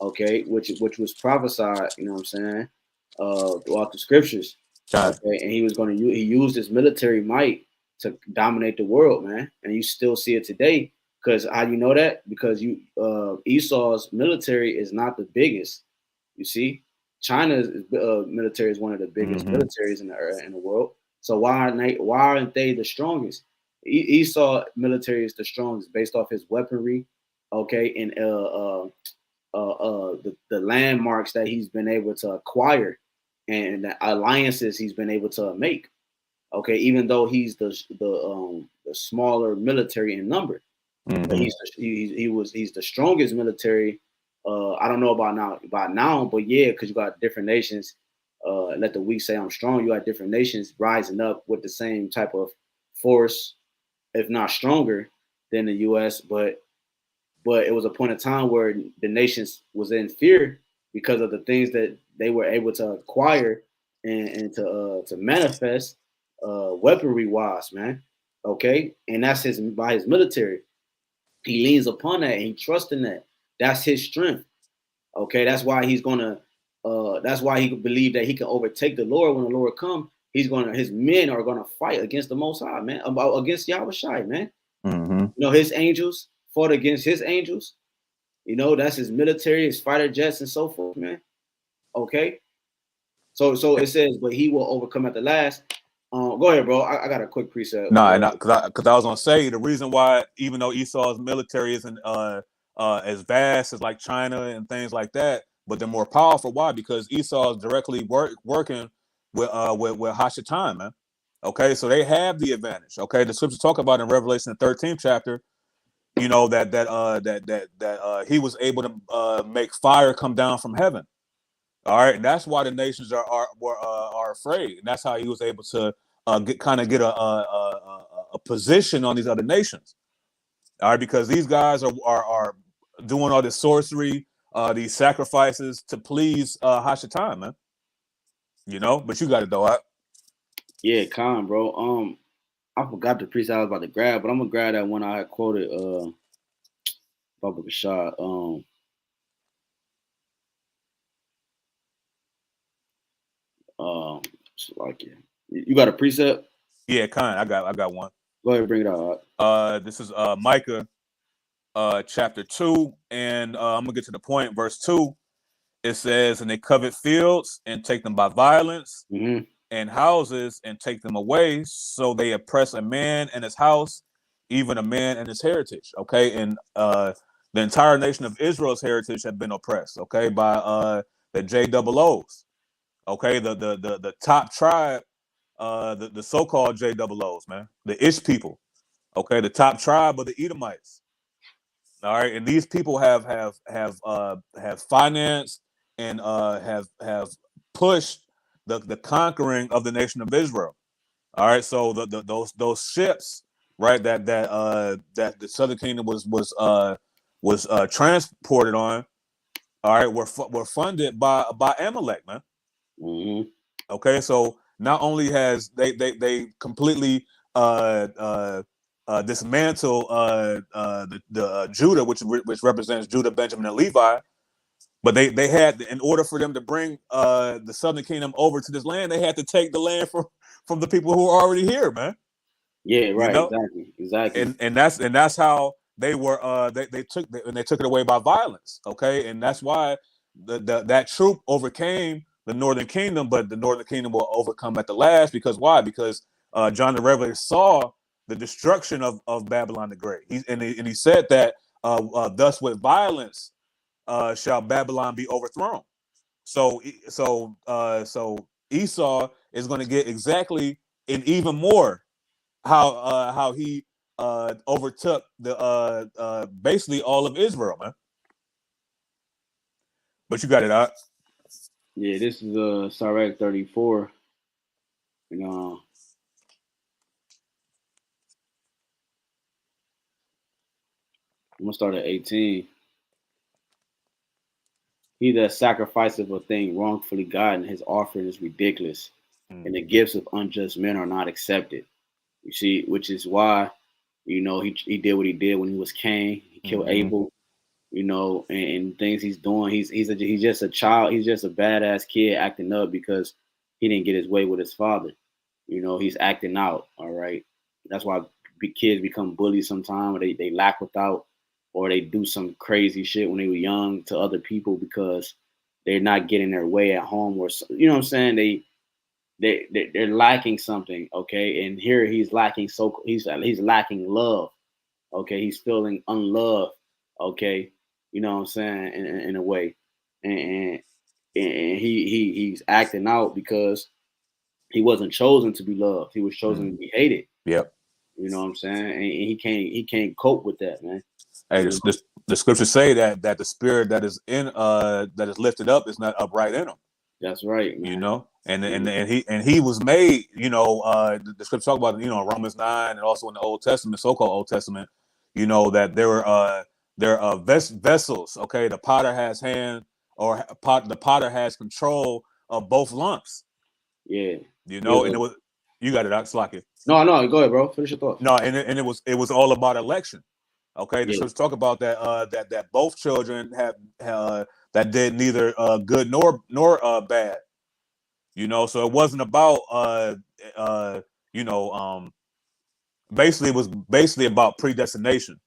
Okay, which was prophesied, you know what I'm saying, throughout the scriptures. Okay, and he was going to he used his military might to dominate the world, man, and you still see it today. Because how you know that? Because Esau's military is not the biggest. You see, China's military is one of the biggest militaries in the world. So why aren't they the strongest? Esau military is the strongest based off his weaponry, okay, and the landmarks that he's been able to acquire and the alliances he's been able to make. Okay, even though he's the smaller military in number. He's the strongest military. I don't know about now, but yeah, because you got different nations. Let the weak say I'm strong. You got different nations rising up with the same type of force, if not stronger, than the U.S. But it was a point of time where the nations was in fear because of the things that they were able to acquire and to manifest weaponry wise, man. Okay, and that's by his military. He leans upon that and he trusts in that. That's his strength. Okay, that's why he's gonna. That's why he believe that he can overtake the Lord when the Lord come. His men are gonna fight against the Most High, man, against Yahawashi, man. You know, his angels fought against his angels. You know, that's his military, his fighter jets, and so forth, man. Okay, so it says, but he will overcome at the last. Go ahead, bro. I got a quick precept. No, because I was gonna say the reason why, even though Esau's military isn't as vast as like China and things like that, but they're more powerful. Why? Because Esau is directly working with Hashatan, man. Okay, so they have the advantage. Okay, the scriptures talk about in Revelation the 13th chapter, you know, that he was able to make fire come down from heaven. All right, and that's why the nations are afraid, and that's how he was able to get a position on these other nations. All right, because these guys are doing all this sorcery, these sacrifices to please Hashatan, man. You know, but you got it though. Yeah, Khan, bro. I forgot the precept I was about to grab, but I'm gonna grab that one I had quoted. Baba Bashar. Like it. You got a precept? Yeah, Khan. I got one. Go ahead, bring it out. This is Micah, chapter 2, and I'm gonna get to the point. Verse 2. It says, "And they covet fields and take them by violence, and houses and take them away. So they oppress a man and his house, even a man and his heritage." Okay, and the entire nation of Israel's heritage had been oppressed. Okay, by the JOOs. Okay, the top tribe, the so-called JOOs, man, the Ish people. Okay, the top tribe of the Edomites. All right, and these people have financed and have pushed the conquering of the nation of Israel. All right, so those ships, right, that the Southern Kingdom was transported on, all right, were funded by Amalek, man. Mm-hmm. Okay, so not only has they completely dismantle the Judah, which represents Judah, Benjamin, and Levi, but they had, in order for them to bring the Southern Kingdom over to this land, they had to take the land from the people who are already here, man. Yeah, You right, know, exactly. and that's how they were they took it away by violence. Okay, and that's why that troop overcame the Northern Kingdom, but the Northern Kingdom will overcome at the last, because why? Because John the Revelator saw the destruction of Babylon the Great. He said that thus with violence shall Babylon be overthrown. So Esau is going to get exactly and even more how he overtook the basically all of Israel, man. But you got it out. Yeah, this is Sirach 34. You know, I'm gonna start at 18. He that sacrificeth a thing wrongfully gotten, his offering is ridiculous, and the gifts of unjust men are not accepted. You see, which is why, he did what he did when he was Cain. He killed Abel, and things he's doing. He's just a child. He's just a badass kid acting up because he didn't get his way with his father. He's acting out. All right. That's why kids become bullies sometimes, or they lack without, or they do some crazy shit when they were young to other people because they're not getting their way at home, or you know what I'm saying. They're lacking something. Okay, and here he's lacking. He's lacking love. Okay, he's feeling unloved. Okay, you know what I'm saying, in a way, and he's acting out because he wasn't chosen to be loved. He was chosen to be hated. Yep. You know what I'm saying? And he can't cope with that, man. Hey, the scriptures say that the spirit that is in that is lifted up is not upright in him. That's right, man. You know, and he was made. You know, the scripture talk about, Romans 9, and also in the Old Testament, so-called Old Testament. That there are vessels. Okay, the potter has hand, or the potter has control of both lumps. Yeah. And it was, you got it out, Slocky. No, go ahead, bro. Finish your thoughts. No, and it was all about election. Okay, the scriptures talk about that that both children have that did neither good nor bad. So it wasn't about basically, it was basically about predestination.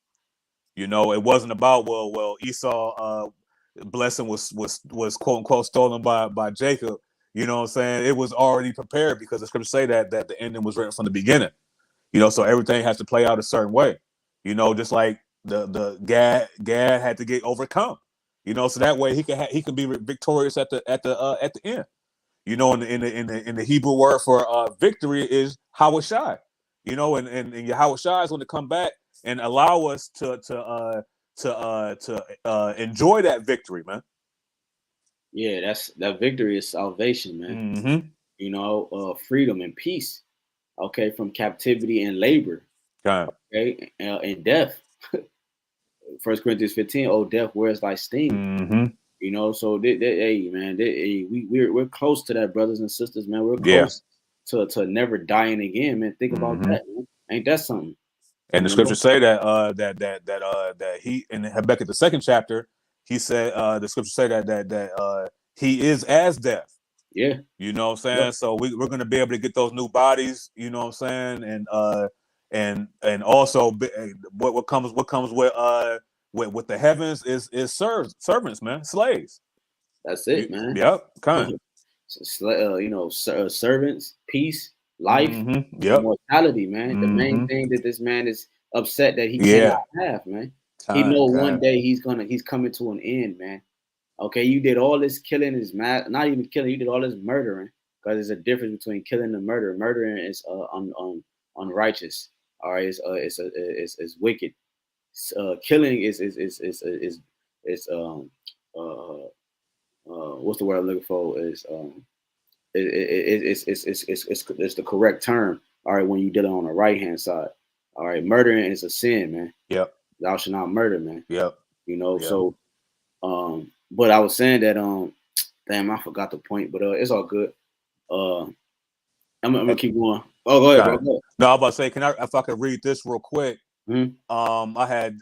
It wasn't about Esau blessing was quote unquote stolen by Jacob. You know what I'm saying? It was already prepared, because the scriptures say that the ending was written from the beginning. So everything has to play out a certain way. Just like the Gad had to get overcome. So that way he could be victorious at the end. In the Hebrew word for victory is HAWASHI. And YAHAWASHI is going to come back and allow us to enjoy that victory, man. Yeah, that victory is salvation, man. Mm-hmm. Freedom and peace. Okay, from captivity and labor. Okay, and death. 1 Corinthians 15. Oh, death, where's thy sting? Mm-hmm. So hey, man, we're close to that, brothers and sisters, man. We're close to never dying again, man. Think about that, man. Ain't that something? And the scriptures say that he, in Habakkuk the 2nd chapter, he said the scriptures say that he is as death. Yeah. You know what I'm saying? Yep. So we're gonna be able to get those new bodies, you know what I'm saying? And also what comes with the heavens is servants, man, slaves. That's it, man. Yep, kind. Servants, peace, life, immortality, man. The main thing that this man is upset that he cannot have, man. He know one day he's coming to an end, man. Okay, you did all this killing, not even killing. You did all this murdering, because there's a difference between killing and murder. Murdering is unrighteous. All right, it's wicked. Killing is what's the word I'm looking for? Is it's the correct term. All right, when you did it on the right hand side. All right, murdering is a sin, man. Yep. Thou shalt not murder, man. Yep. You know, Yep. so but I was saying that damn, I forgot the point, but it's all good. I'm gonna keep going. Oh, go ahead, bro. Go ahead. No, I was about to say, if I could read this real quick. Mm-hmm. I had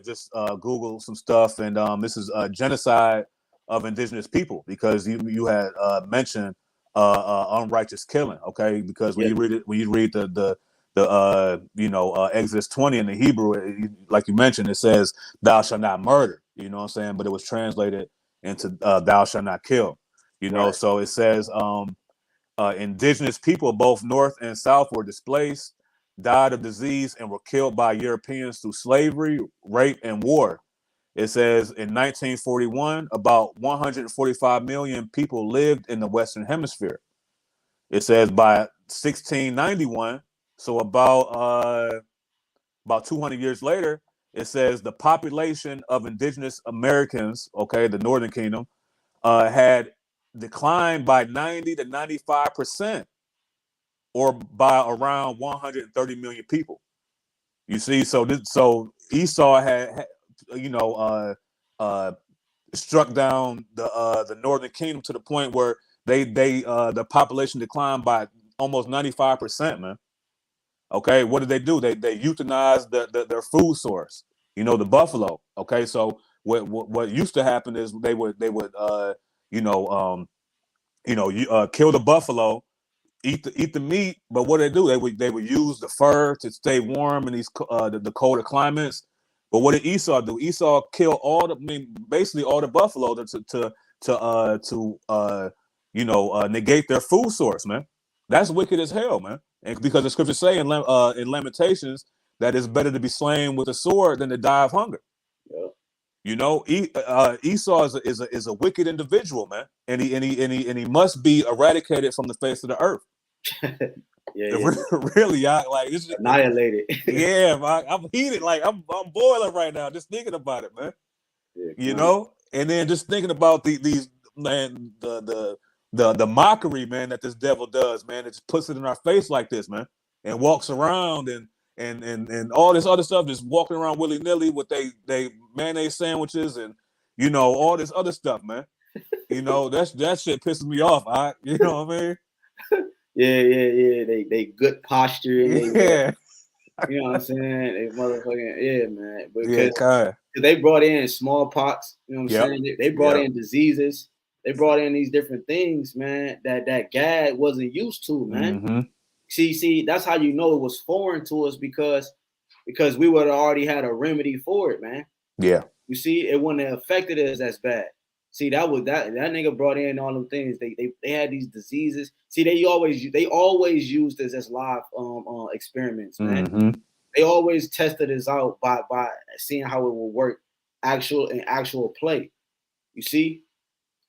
just Googled some stuff, and this is genocide of indigenous people, because you had mentioned unrighteous killing. Okay, because when you read the Exodus 20 in the Hebrew, like you mentioned, it says thou shalt not murder. You know what I'm saying? But it was translated into thou shalt not kill. You know, so it says indigenous people both north and south were displaced, died of disease, and were killed by Europeans through slavery, rape, and war. It says in 1941, about 145 million people lived in the Western Hemisphere. It says by 1691, so about 200 years later, it says the population of indigenous Americans, okay, the Northern Kingdom, had declined by 90 to 95%, or by around 130 million people. You see, so Esau had struck down the Northern Kingdom to the point where the population declined by almost 95%, man. Okay, what did they do? They euthanized their food source, the buffalo. Okay, so what used to happen is they would kill the buffalo, eat the meat, but what they do, they would use the fur to stay warm in these the colder climates. But what did Esau do? Esau killed basically all the buffalo to negate their food source, man. That's wicked as hell, man. And because the scriptures say in Lamentations that it's better to be slain with a sword than to die of hunger. Yeah. You know, Esau is a wicked individual, man, and he must be eradicated from the face of the earth. Really, it's annihilated. Yeah, I'm heated, like I'm boiling right now just thinking about it, man. Yeah, and then just thinking about these man, the mockery, man, that this devil does, man. It just puts it in our face like this, man, and walks around and all this other stuff, just walking around willy nilly with they mayonnaise sandwiches and all this other stuff, man. That shit pisses me off. You know what I mean? Yeah. They good posture. And yeah. You know what I'm saying? They motherfucking man. Because they brought in smallpox. You know what I'm saying? They brought in diseases. They brought in these different things, man. That Gad wasn't used to, man. Mm-hmm. See, that's how you know it was foreign to us because we would have already had a remedy for it, man. Yeah. You see, it wouldn't have affected us as bad. See, that nigga brought in all them things. They had these diseases. See, they always used this as live experiments, man. Mm-hmm. They always tested this out by seeing how it will work in actual play. You see?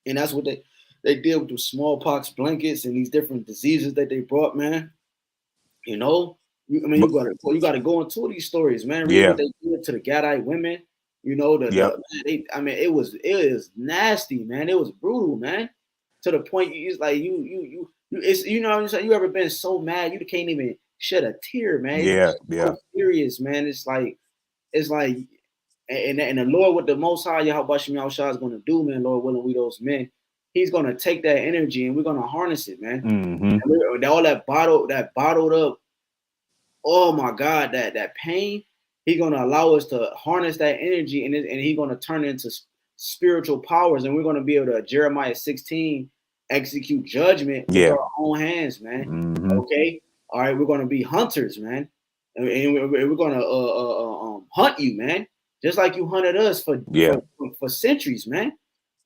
And that's what they did with the smallpox blankets and these different diseases that they brought, man. You gotta go into these stories, man. Read what they did to the Gadite women. It was nasty, man. It was brutal, man. To the point it's like you what I'm saying? You ever been so mad you can't even shed a tear, man? Yeah. So serious, man. It's like and the Lord, what the Most High YAHWASHI is gonna do, man, Lord willing, we those men, He's gonna take that energy and we're gonna harness it, man. Mm-hmm. All that bottled up, oh my God, that pain. He's gonna allow us to harness that energy, and He's gonna turn it into spiritual powers, and we're gonna be able to Jeremiah 16 execute judgment with our own hands, man. Mm-hmm. Okay, all right, we're gonna be hunters, man, and we're gonna hunt you, man, just like you hunted us for centuries, man.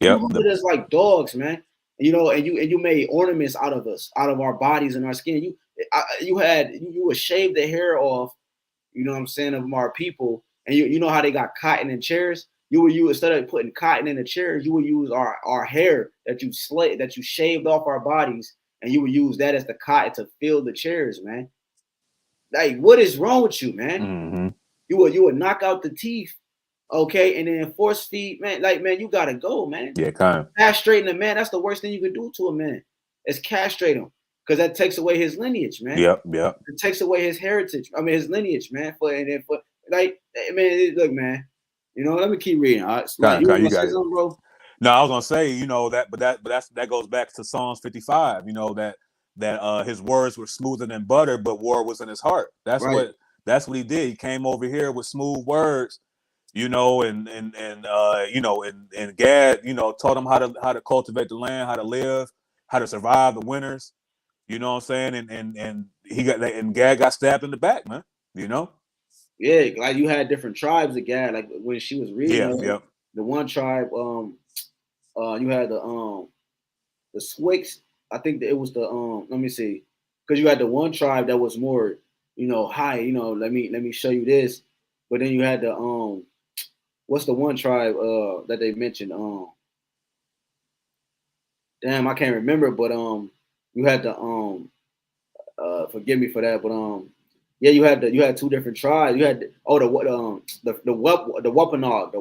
You hunted us like dogs, man. And you made ornaments out of us, out of our bodies and our skin. You would shave the hair off, you know what I'm saying, of our people, and you know how they got cotton in chairs. You would use, instead of putting cotton in the chairs, you would use our hair that you shaved off our bodies, and you would use that as the cotton to fill the chairs, man. Like, what is wrong with you, man? Mm-hmm. You would knock out the teeth, okay, and then force feed, man. Like, man, you gotta go, man. Yeah, kind of castrating a man. That's the worst thing you could do to a man. Is castrate him. because that takes away his lineage, man. Yep. It takes away his heritage. I mean, his lineage, man. For like, man, look, man. You know, let me keep reading. All right, so, like, you got it, bro. No, I was gonna say, you know, that goes back to Psalms 55. You know that his words were smoother than butter, but war was in his heart. That's right. what he did. He came over here with smooth words, you know, and you know, and Gad, you know, taught him how to cultivate the land, how to live, how to survive the winters. You know what I'm saying? And he got that, and Gad got stabbed in the back, man. You know? Yeah, like you had different tribes of Gad. Like when she was reading, the one tribe, you had the Swicks. I think that it was the let me see, because you had the one tribe that was more, you know, high. You know, let me show you this. But then you had the what's the one tribe that they mentioned? Damn, I can't remember. But you had the forgive me for that. But yeah, you had two different tribes. You had the Wampanoag.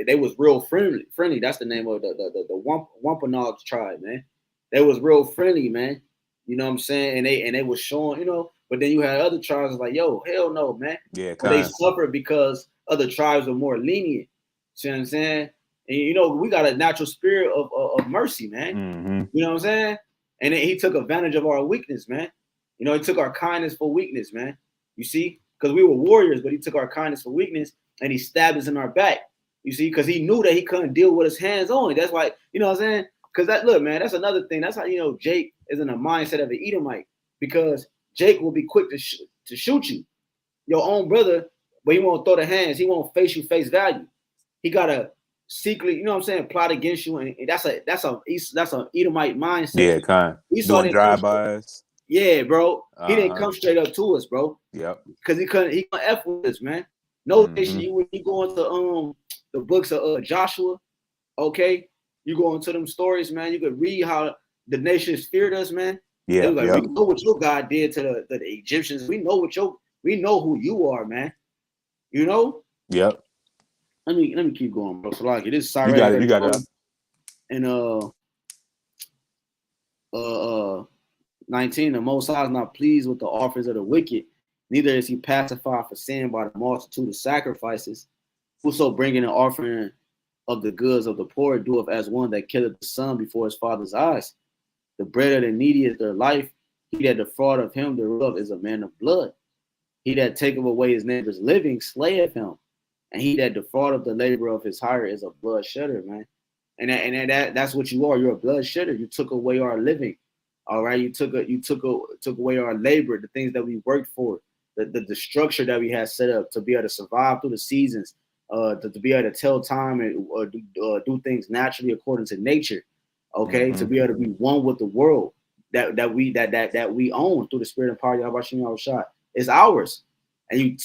They was real friendly. That's the name of the Wampanoag tribe, man. They was real friendly, man. You know what I'm saying? And they was showing, you know. But then you had other tribes like, yo, hell no, man. Yeah, they suffered because other tribes are more lenient. See what I'm saying? And you know, we got a natural spirit of mercy, man. Mm-hmm. You know what I'm saying? And he took advantage of our weakness, man. You know, he took our kindness for weakness, man. You see, because we were warriors, but he took our kindness for weakness and he stabbed us in our back. You see, because he knew that he couldn't deal with his hands only. That's why, you know what I'm saying? Because that, look, man, that's another thing. That's how, you know, Jake is in the mindset of an Edomite, because Jake will be quick to shoot you, your own brother, but he won't throw the hands. He won't face you face value. He got to secretly, you know what I'm saying, plot against you. And that's a Edomite mindset. Yeah, kind. Doing drive-bys. Yeah, bro. He didn't come straight up to us, bro. Yep. Because he couldn't F with us, man. No nation, you go into the books of Joshua, okay? You go into them stories, man. You could read how the nations feared us, man. Yeah. Like, we know what your God did to the Egyptians. We know who you are, man. You know? Yep. Let me keep going, bro. So like it is sorry. You got it. And 19, the Most High is not pleased with the offerings of the wicked, neither is he pacified for sin by the multitude of sacrifices. Whoso bringing an offering of the goods of the poor doeth as one that killeth the son before his father's eyes. The bread of the needy is their life. He that defraud of him thereof is a man of blood. He that taketh away his neighbor's living slayeth him. And he that defraudeth the labor of his hire is a blood shedder, man. And that's what you are. You're a blood shedder. You took away our living. All right. You took away our labor, the things that we worked for, the structure that we had set up to be able to survive through the seasons, to be able to tell time and do things naturally according to nature. Okay, to be able to be one with the world that we own through the spirit and power of YAHAWASHI. It's ours. And you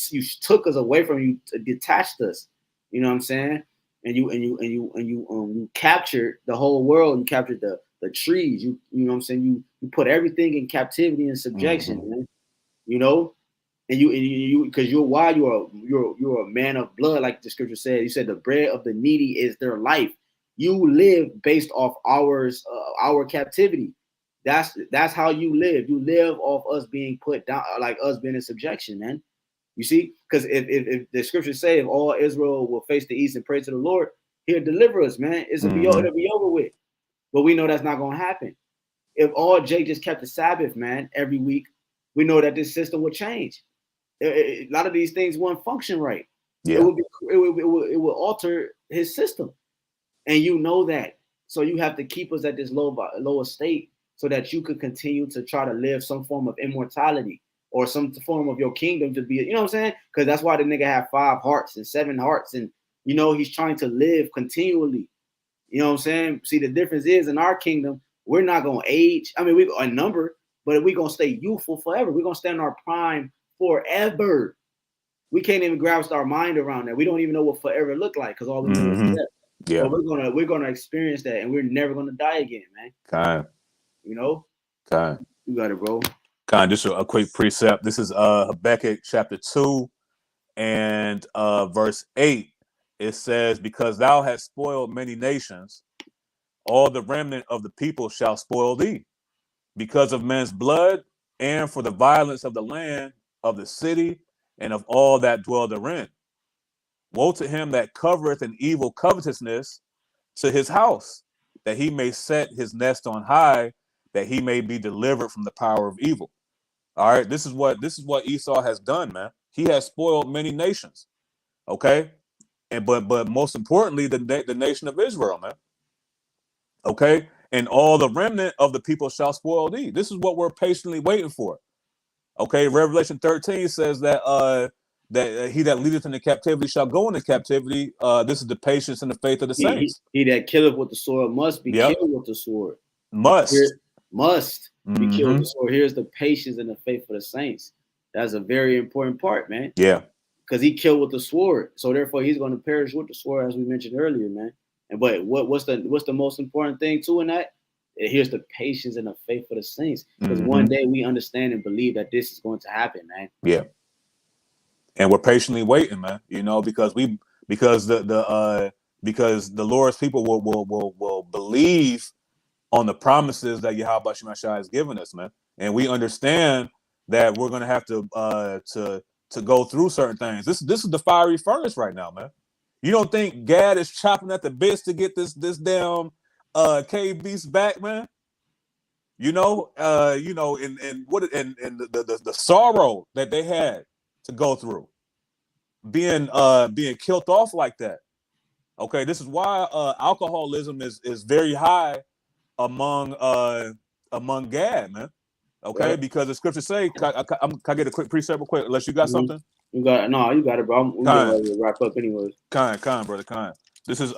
took us away from you, detached us. You know what I'm saying? And you captured the whole world. You captured the trees. You know what I'm saying? You put everything in captivity and subjection, man. You know, and you because you're a man of blood, like the scripture said. You said the bread of the needy is their life. You live based off our captivity. That's how you live. You live off us being put down, like us being in subjection, man. You see, because if the scriptures say if all Israel will face the east and pray to the Lord, he'll deliver us, man. It'll be over with. But we know that's not going to happen. If all Jake just kept the Sabbath, man, every week, we know that this system would change. A lot of these things won't function right. Yeah. It will alter his system. And you know that. So you have to keep us at this lower state so that you could continue to try to live some form of immortality or some form of your kingdom to be, you know what I'm saying? Because that's why the nigga have 5 hearts and 7 hearts. And, you know, he's trying to live continually. You know what I'm saying? See, the difference is in our kingdom, we're not going to age. I mean, we a number, but we're going to stay youthful forever. We're going to stay in our prime forever. We can't even grasp our mind around that. We don't even know what forever look like because all we know is death. Yeah. But we're gonna experience that, and we're never gonna die again, man. Kind. You know. Kind. You got it, bro. Kind. Just a quick precept. This is Habakkuk chapter 2 and verse 8. It says, "Because thou hast spoiled many nations, all the remnant of the people shall spoil thee. because of men's blood, and for the violence of the land, of the city, and of all that dwell therein. Woe to him that covereth an evil covetousness to his house, that he may set his nest on high, that he may be delivered from the power of evil. All right, this is what Esau has done, man. He has spoiled many nations. Okay, and but most importantly, the nation of Israel, man. Okay, and all the remnant of the people shall spoil thee. This is what we're patiently waiting for. Okay, Revelation 13 says that that he that leadeth into captivity shall go into captivity. This is the patience and the faith of the saints. He that killeth with the sword must be killed with the sword. Must Be killed with the sword. Here's the patience and the faith of the saints. That's a very important part, man. Yeah. Because he killed with the sword. So therefore he's going to perish with the sword, as we mentioned earlier, man. And but what's the most important thing too in that? Here's the patience and the faith of the saints. Because one day we understand and believe that this is going to happen, man. Yeah. And we're patiently waiting, man. You know, because the Lord's people will believe on the promises that Yahweh Shemashai has given us, man. And we understand that we're gonna have to go through certain things. This is the fiery furnace right now, man. You don't think Gad is chopping at the bits to get this damn cave beast back, man? And the sorrow that they had to go through, being killed off like that. Okay, this is why alcoholism is very high among Gad, man. Okay, right. Because the scriptures say, can I get a quick precept real quick? Unless you got something. You got it, bro. We're going to wrap up anyways. Kind, brother. This is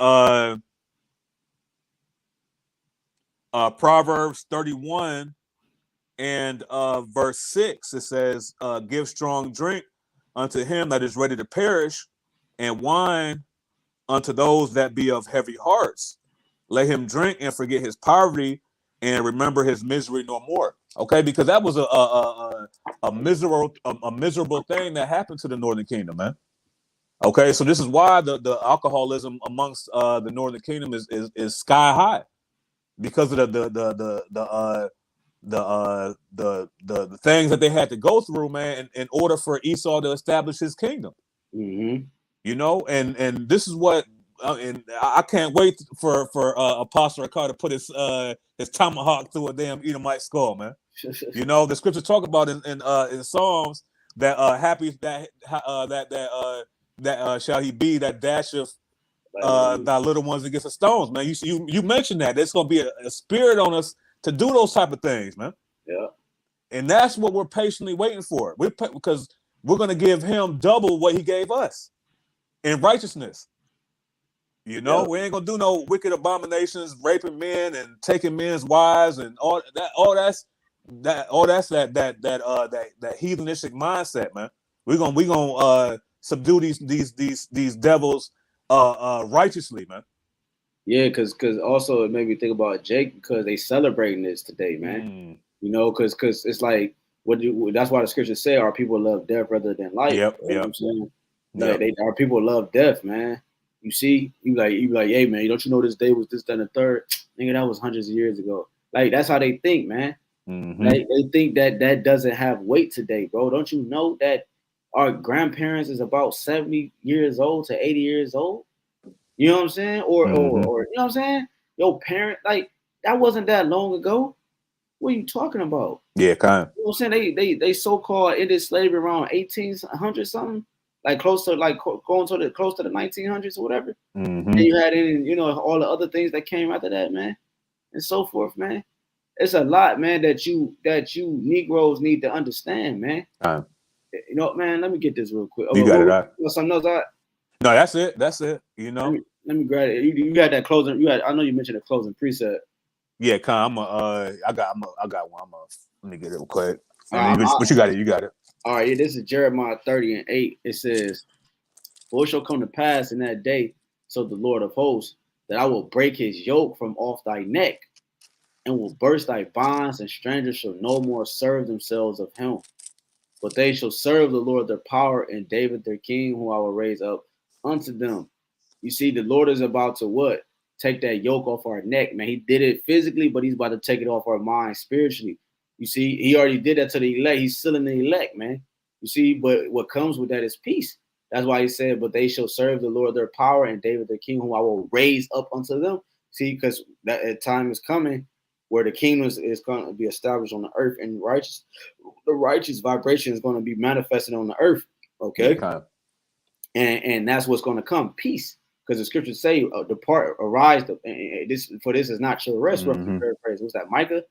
Proverbs 31 and verse 6. It says, give strong drink unto him that is ready to perish, and wine unto those that be of heavy hearts. Let him drink and forget his poverty, and remember his misery no more. Okay, because that was a miserable thing that happened to the Northern Kingdom, man. Okay, so this is why the alcoholism amongst the Northern Kingdom is sky high, because of the things that they had to go through, man, in order for Esau to establish his kingdom. Mm-hmm. You know, and this is what. And I can't wait for Apostle Ricard to put his tomahawk through a damn Edomite skull, man. You know, the scriptures talk about in Psalms that happy that shall he be that dasheth thy little ones against the stones, man. You mentioned that there's gonna be a spirit on us to do those type of things, man. Yeah, and that's what we're patiently waiting for. Because we're gonna give him double what he gave us in righteousness. You know, we ain't gonna do no wicked abominations, raping men and taking men's wives and all that's that heathenistic mindset, man. We're gonna subdue these devils righteously, man. Yeah, because also it made me think about Jake, because they celebrating this today, man. You know, because it's like that's why the scriptures say our people love death rather than life. Yep. You know what I'm saying? Like our people love death, man. You see, you like, hey man, don't you know this day was this, then the third? Nigga, that was hundreds of years ago. Like that's how they think, man. Like they think that doesn't have weight today, bro. Don't you know that our grandparents is about 70 years old to 80 years old? You know what I'm saying? Or you know what I'm saying? Your parent, like that wasn't that long ago. What are you talking about? Yeah, kind of. You know what I'm saying? They so-called ended slavery around 1800 something. Like close to the 1900s or whatever. And you had all the other things that came after that, man, and so forth, man. It's a lot, man, that you Negroes need to understand, man. You know, man. Let me get this real quick. You got it out. Something else out? No, that's it. You know. Let me grab it. You had that closing. I know you mentioned a closing preset. Yeah, kind. I got one. Let me get it real quick. But you got it. You got it. All right, this is Jeremiah 30:8. It says, "For it shall come to pass in that day, so the Lord of hosts, that I will break his yoke from off thy neck, and will burst thy bonds, and strangers shall no more serve themselves of him. But they shall serve the Lord their power, and David their king, whom I will raise up unto them." You see, the Lord is about to what? Take that yoke off our neck, man. He did it physically, but he's about to take it off our mind spiritually. You see, he already did that to the elect. He's sealing the elect, man. You see, but what comes with that is peace. That's why he said, but they shall serve the Lord their power and David their king, whom I will raise up unto them. See, because that time is coming where the kingdom is going to be established on the earth, and the righteous vibration is going to be manifested on the earth. Okay. Yeah, and that's what's going to come, peace. Because the scriptures say, depart, arise, this is not your rest. Roughly paraphrase. What's that, Micah?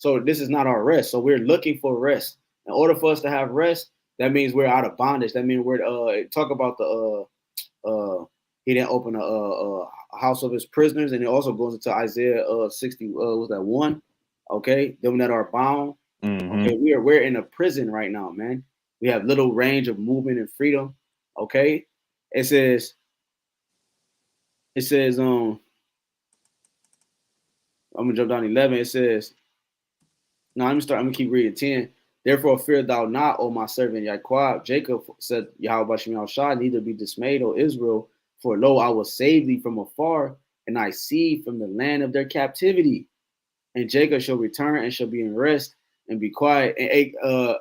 So this is not our rest. So we're looking for rest. In order for us to have rest, that means we're out of bondage. That means we're talk about he didn't open a house of his prisoners, and it also goes into Isaiah 60. Was that 1? Okay, them that are bound. Okay, we're in a prison right now, man. We have little range of movement and freedom. Okay, it says I'm gonna jump down 11. It says, no, I'm gonna keep reading 10. Therefore fear thou not, O my servant Yaquab. Jacob said, YAHWASHI, neither be dismayed, O Israel, for lo, I will save thee from afar, and I see from the land of their captivity. And Jacob shall return and shall be in rest and be quiet. And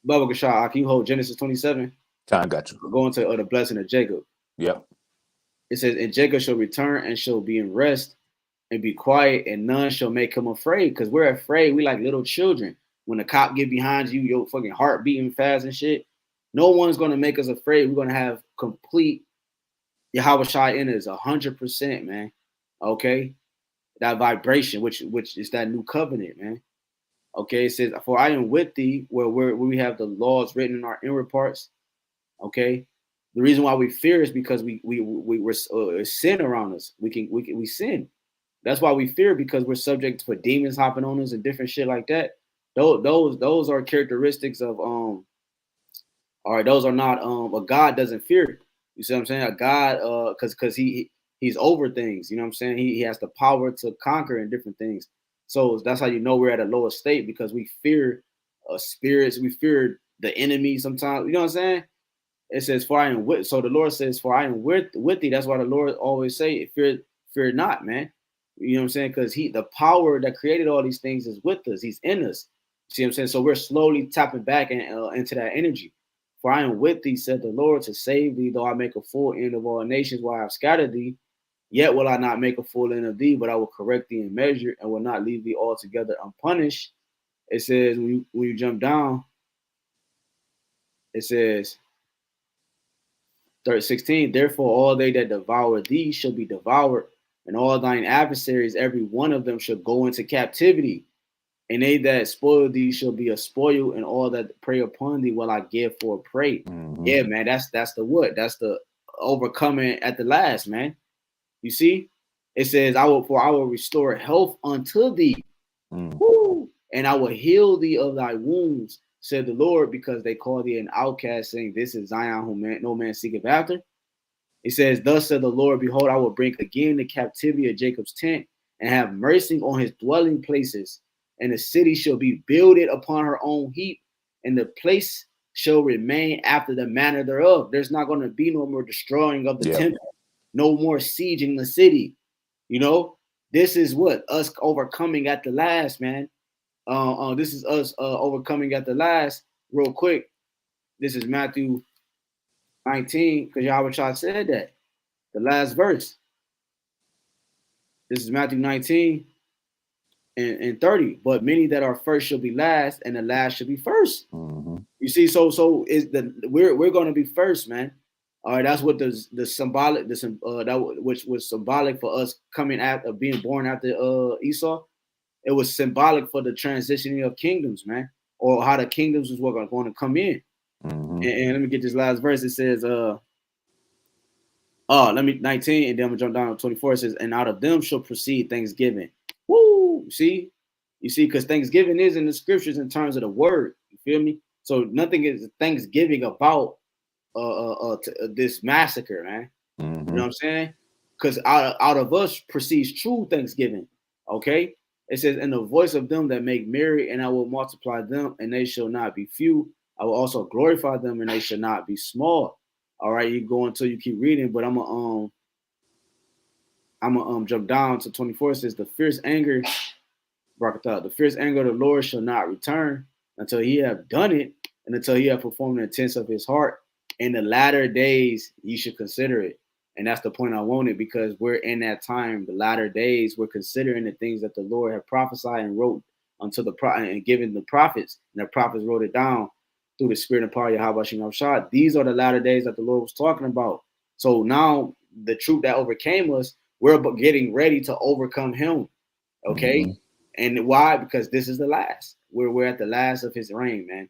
Baba Gashah, can you hold Genesis 27? Time got you. We're going to the blessing of Jacob. Yep. It says, and Jacob shall return and shall be in rest and be quiet, and none shall make him afraid. Because we're afraid. We like little children. When the cop get behind you, your fucking heart beating fast and shit. No one's gonna make us afraid. We're gonna have complete YAHWASHI in us 100%, man. Okay, that vibration, which is that new covenant, man. Okay, it says, "For I am with thee," where we have the laws written in our inward parts. Okay, the reason why we fear is because we're sin around us. We sin. That's why we fear, because we're subject for demons hopping on us and different shit like that. Those are characteristics of those are not a God doesn't fear. You see what I'm saying? A God, because he's over things. You know what I'm saying? He has the power to conquer and different things. So that's how you know we're at a lower state, because we fear spirits. We fear the enemy sometimes. You know what I'm saying? It says, "For I am with." So the Lord says, "For I am with thee." That's why the Lord always say, "Fear not, man." You know what I'm saying? Because the power that created all these things is with us. He's in us. See what I'm saying? So we're slowly tapping back into that energy. "For I am with thee," said the Lord, "to save thee, though I make a full end of all nations while I have scattered thee. Yet will I not make a full end of thee, but I will correct thee in measure and will not leave thee altogether unpunished." It says, when you jump down, it says, 16, "Therefore all they that devour thee shall be devoured, and all thine adversaries, every one of them, shall go into captivity. And they that spoil thee shall be a spoil, and all that prey upon thee will I give for a prey." Yeah, man, that's the what? That's the overcoming at the last, man. You see? It says, I will restore health unto thee. Woo! And I will heal thee of thy wounds, said the Lord, because they call thee an outcast, saying, This is Zion, whom no man seeketh after. It says, Thus said the Lord, Behold, I will bring again the captivity of Jacob's tent, and have mercy on his dwelling places. And the city shall be builded upon her own heap, and the place shall remain after the manner thereof. There's not going to be no more destroying of the temple, no more sieging the city. You know, this is what us overcoming at the last, man. This is us overcoming at the last. Real quick, this is Matthew 19, because Yahweh said that. The last verse. This is Matthew 19 and 30. But many that are first shall be last, and the last shall be first. You see, so is we're going to be first, man. All right, that's what the symbolic, that which was symbolic for us coming after being born after Esau. It was symbolic for the transitioning of kingdoms, man, or how the kingdoms was going to come in. And let me get this last verse. It says, 19, and then I'm gonna jump down to 24. It says, and out of them shall proceed thanksgiving. Woo! You see, because thanksgiving is in the scriptures in terms of the word. You feel me? So nothing is thanksgiving about this massacre, man. You know what I'm saying? Because out of us proceeds true thanksgiving. Okay. It says, and the voice of them that make merry, and I will multiply them, and they shall not be few. I will also glorify them, and they shall not be small. All right, you go until you keep reading, but I'm gonna jump down to 24. It says, the fierce anger Barakatah, the fierce anger of the Lord shall not return until he have done it, and until he have performed the intents of his heart. In the latter days, you should consider it. And that's the point I wanted, because we're in that time, the latter days, we're considering the things that the Lord had prophesied and wrote unto the and given the prophets, and the prophets wrote it down through the spirit and power of Rawchaa. These are the latter days that the Lord was talking about. So now the truth that overcame us, we're getting ready to overcome him. Okay. Mm-hmm. And why? Because this is the last. We're at the last of his reign, man.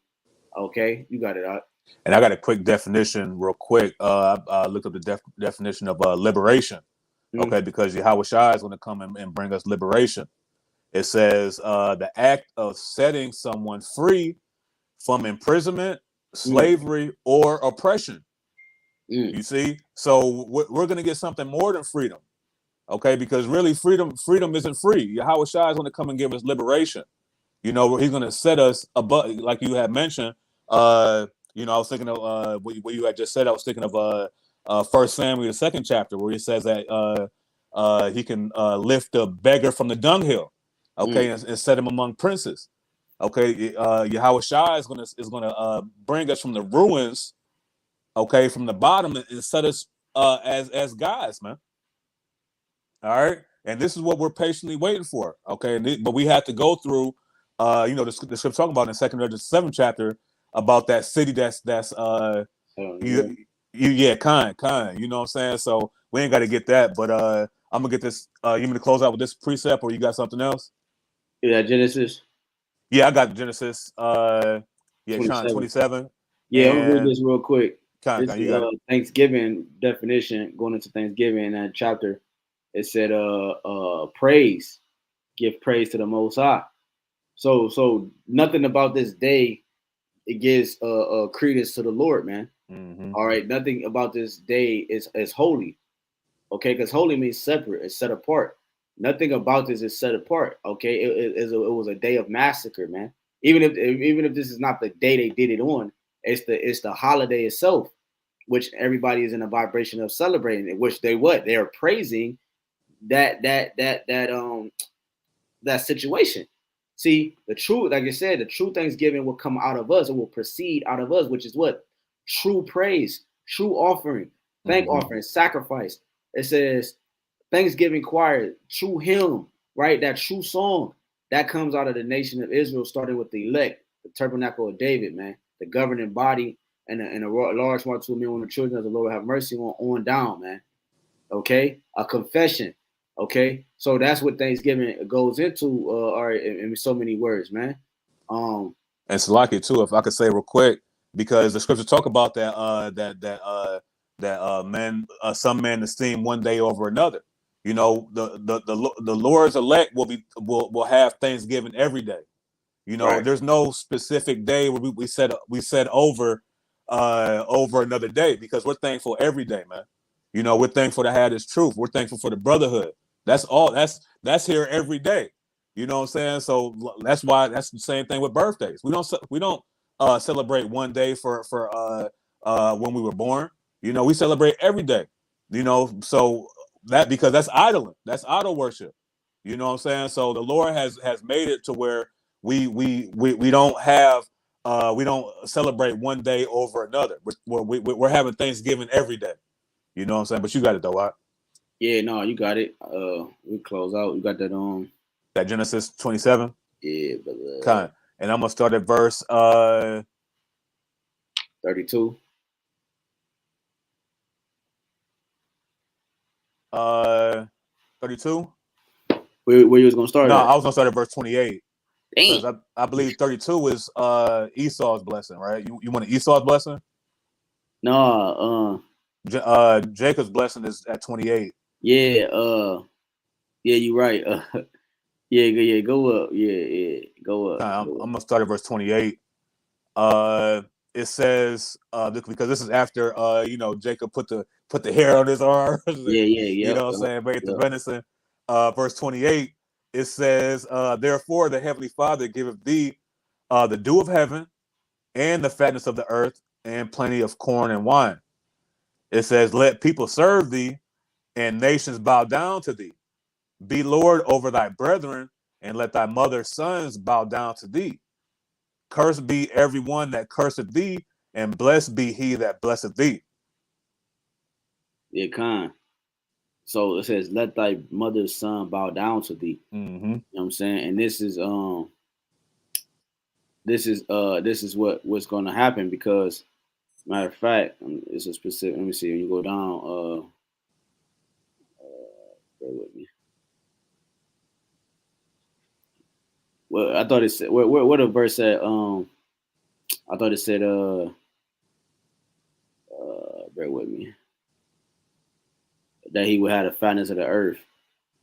Okay, you got it out. And I got a quick definition, real quick. I looked up the definition of liberation. Okay, because Yahawashi is going to come and bring us liberation. It says the act of setting someone free from imprisonment, slavery, or oppression. You see, so we're going to get something more than freedom. Okay, because really freedom isn't free. Yahawashi is going to come and give us liberation. You know, he's going to set us above, like you had mentioned. You know, I was thinking of what you had just said. I was thinking of 1 Samuel, the 2nd chapter, where he says that he can lift the beggar from the dunghill, okay, and set him among princes. Okay, Yahawashi is gonna bring us from the ruins, okay, from the bottom, and set us as guys, man. All right, and this is what we're patiently waiting for. Okay, but we have to go through, you know, the scripture talking about in 2 Corinthians 7 chapter about that city that's kind. You know what I'm saying? So we ain't got to get that, but I'm gonna get this. You want me to close out with this precept, or you got something else? Yeah, Genesis. Yeah, I got Genesis. Yeah, 27. Yeah, I'm gonna read this real quick. This you got it. Thanksgiving definition, going into Thanksgiving in that chapter. It said, praise, give praise to the Most High. So nothing about this day, it gives credence to the Lord, man. All right, nothing about this day is holy, okay? Because holy means separate, it's set apart. Nothing about this is set apart, okay? It was a day of massacre, man. Even if this is not the day they did it on, it's the holiday itself, which everybody is in a vibration of celebrating it. Which they are praising that situation. See, the true, like I said, the true Thanksgiving will come out of us. It will proceed out of us, which is what? True praise, true offering, thank offering, sacrifice. It says Thanksgiving choir, true hymn, right? That true song that comes out of the nation of Israel, starting with the elect, the tabernacle of David, man, the governing body, and a large multitude of men on the children of the Lord have mercy on down, man. Okay, a confession. Okay, so that's what Thanksgiving goes into, all right, in so many words, man. And Salaki too, if I could say real quick, because the scripture talk about that some men esteem one day over another. You know, the Lord's elect will have Thanksgiving every day. You know, there's no specific day where we said over another day, because we're thankful every day, man. You know, we're thankful to have this truth. We're thankful for the brotherhood. That's all. That's here every day. You know what I'm saying? So that's why that's the same thing with birthdays. We don't celebrate one day for when we were born. You know, we celebrate every day. You know, so because that's idling. That's idol worship. You know what I'm saying? So the Lord has made it to where we don't have we don't celebrate one day over another. We're having Thanksgiving every day. You know what I'm saying? But you got it though, right? Yeah, no, you got it. We close out. You got that on that Genesis 27. Yeah, but and I'm gonna start at verse 32. 32. Where you was gonna start? No, I was gonna start at verse 28. Dang. I believe 32 is Esau's blessing, right? You want an Esau's blessing? No, Jacob's blessing is at 28. Yeah, you're right. Yeah, go up. Yeah, go up. I'm gonna start at verse 28. It says because this is after Jacob put the hair on his arms. Yeah. You know what I'm saying? Made the venison. Verse 28. It says, therefore the heavenly Father giveth thee the dew of heaven and the fatness of the earth and plenty of corn and wine. It says, let people serve thee and nations bow down to thee. Be Lord over thy brethren and let thy mother's sons bow down to thee. Cursed be everyone that curseth thee, and blessed be he that blesseth thee. Yeah, kind. So it says, let thy mother's son bow down to thee. Mm-hmm. You know what I'm saying? And this is what's gonna happen, because matter of fact, it's a specific, let me see, when you go down, bear with me. Well, I thought it said what a verse said, I thought it said bear with me, that he would have the fatness of the earth.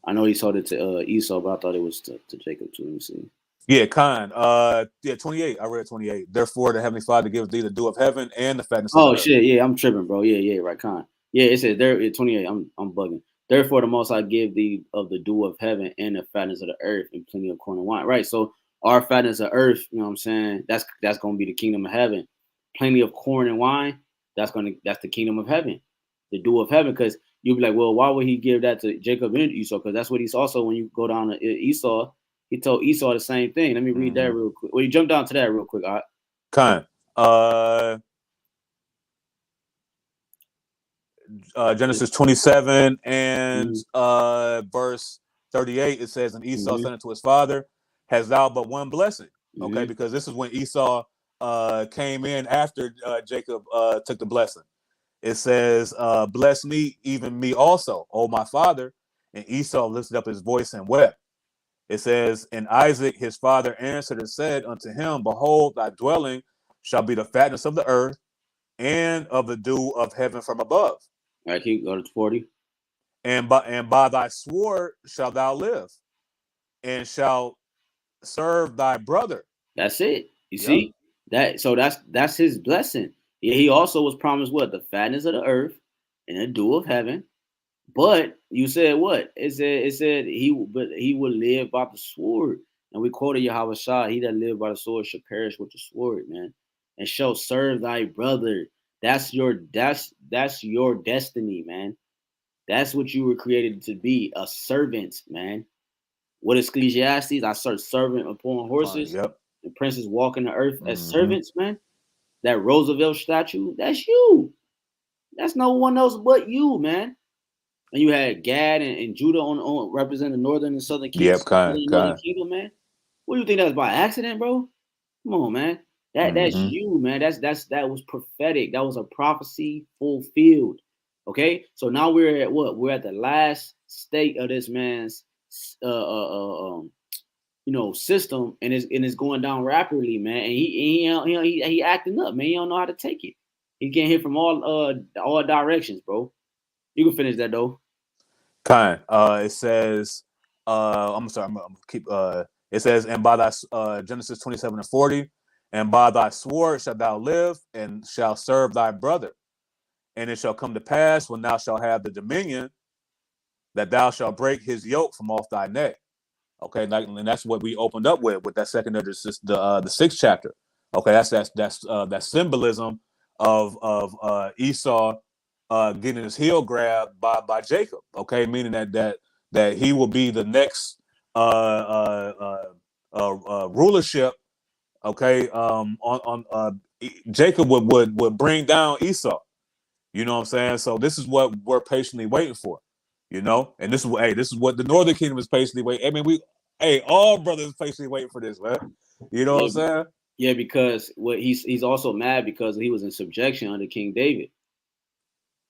I know he told it to Esau, but I thought it was to Jacob too. Let me see. Yeah, kind. 28. I read 28. Therefore, the Heavenly Father gives thee the dew of heaven and the fatness of the earth. Oh shit, yeah, I'm tripping, bro. Yeah, right, kind. Yeah, it says there 28. I'm bugging. Therefore, the Most High give thee of the dew of heaven and the fatness of the earth and plenty of corn and wine. Right. So our fatness of earth, you know what I'm saying? That's gonna be the kingdom of heaven. Plenty of corn and wine. That's the kingdom of heaven, the dew of heaven. Because you'll be like, well, why would he give that to Jacob and Esau? Because that's what he's also, when you go down to Esau, he told Esau the same thing. Let me read that real quick. Well, you jump down to that real quick. All right. Kind. Genesis 27 and verse 38, it says, and Esau said unto his father, hast thou but one blessing? Okay, because this is when Esau came in after Jacob took the blessing. It says, bless me, even me also, O my father. And Esau lifted up his voice and wept. It says, and Isaac his father answered and said unto him, behold, thy dwelling shall be the fatness of the earth and of the dew of heaven from above. All right, keep go to 40. And by thy sword shalt thou live, and shall serve thy brother. That's it. You see that? So that's his blessing. Yeah, he also was promised what? The fatness of the earth and the dew of heaven. But you said what? It said he would live by the sword. And we quoted YAHWASHI, he that live by the sword shall perish with the sword, man. And shall serve thy brother. That's your destiny, man. That's what you were created to be, a servant, man. What is Ecclesiastes? I search servant upon horses. The princes walking the earth as servants, man. That Roosevelt statue, that's you. That's no one else but you, man. And you had Gad and Judah on representing the northern and southern kingdom. Northern kingdom, man. What do you think that was by accident, bro? Come on, man. That's you, man. That was prophetic. That was a prophecy fulfilled. Okay, so now we're at what? We're at the last state of this man's system, and it's going down rapidly, man. And he acting up, man. He don't know how to take it. He getting hit from all directions, bro. You can finish that though. Kind. It says, I'm sorry, I'm gonna keep. It says, and by thy Genesis 27 and 40, and by thy sword shalt thou live, and shall serve thy brother. And it shall come to pass when thou shalt have the dominion, that thou shalt break his yoke from off thy neck. Okay, and that's what we opened up with that second of the 6th chapter. Okay, that's that symbolism of Esau getting his heel grabbed by Jacob. Okay, meaning that he will be the next rulership. Okay, on Jacob would bring down Esau. You know what I'm saying? So this is what we're patiently waiting for, and this is what the Northern Kingdom is patiently waiting. I mean, all brothers patiently waiting for this, man. You know what I'm saying? Yeah, because he's also mad because he was in subjection under King David.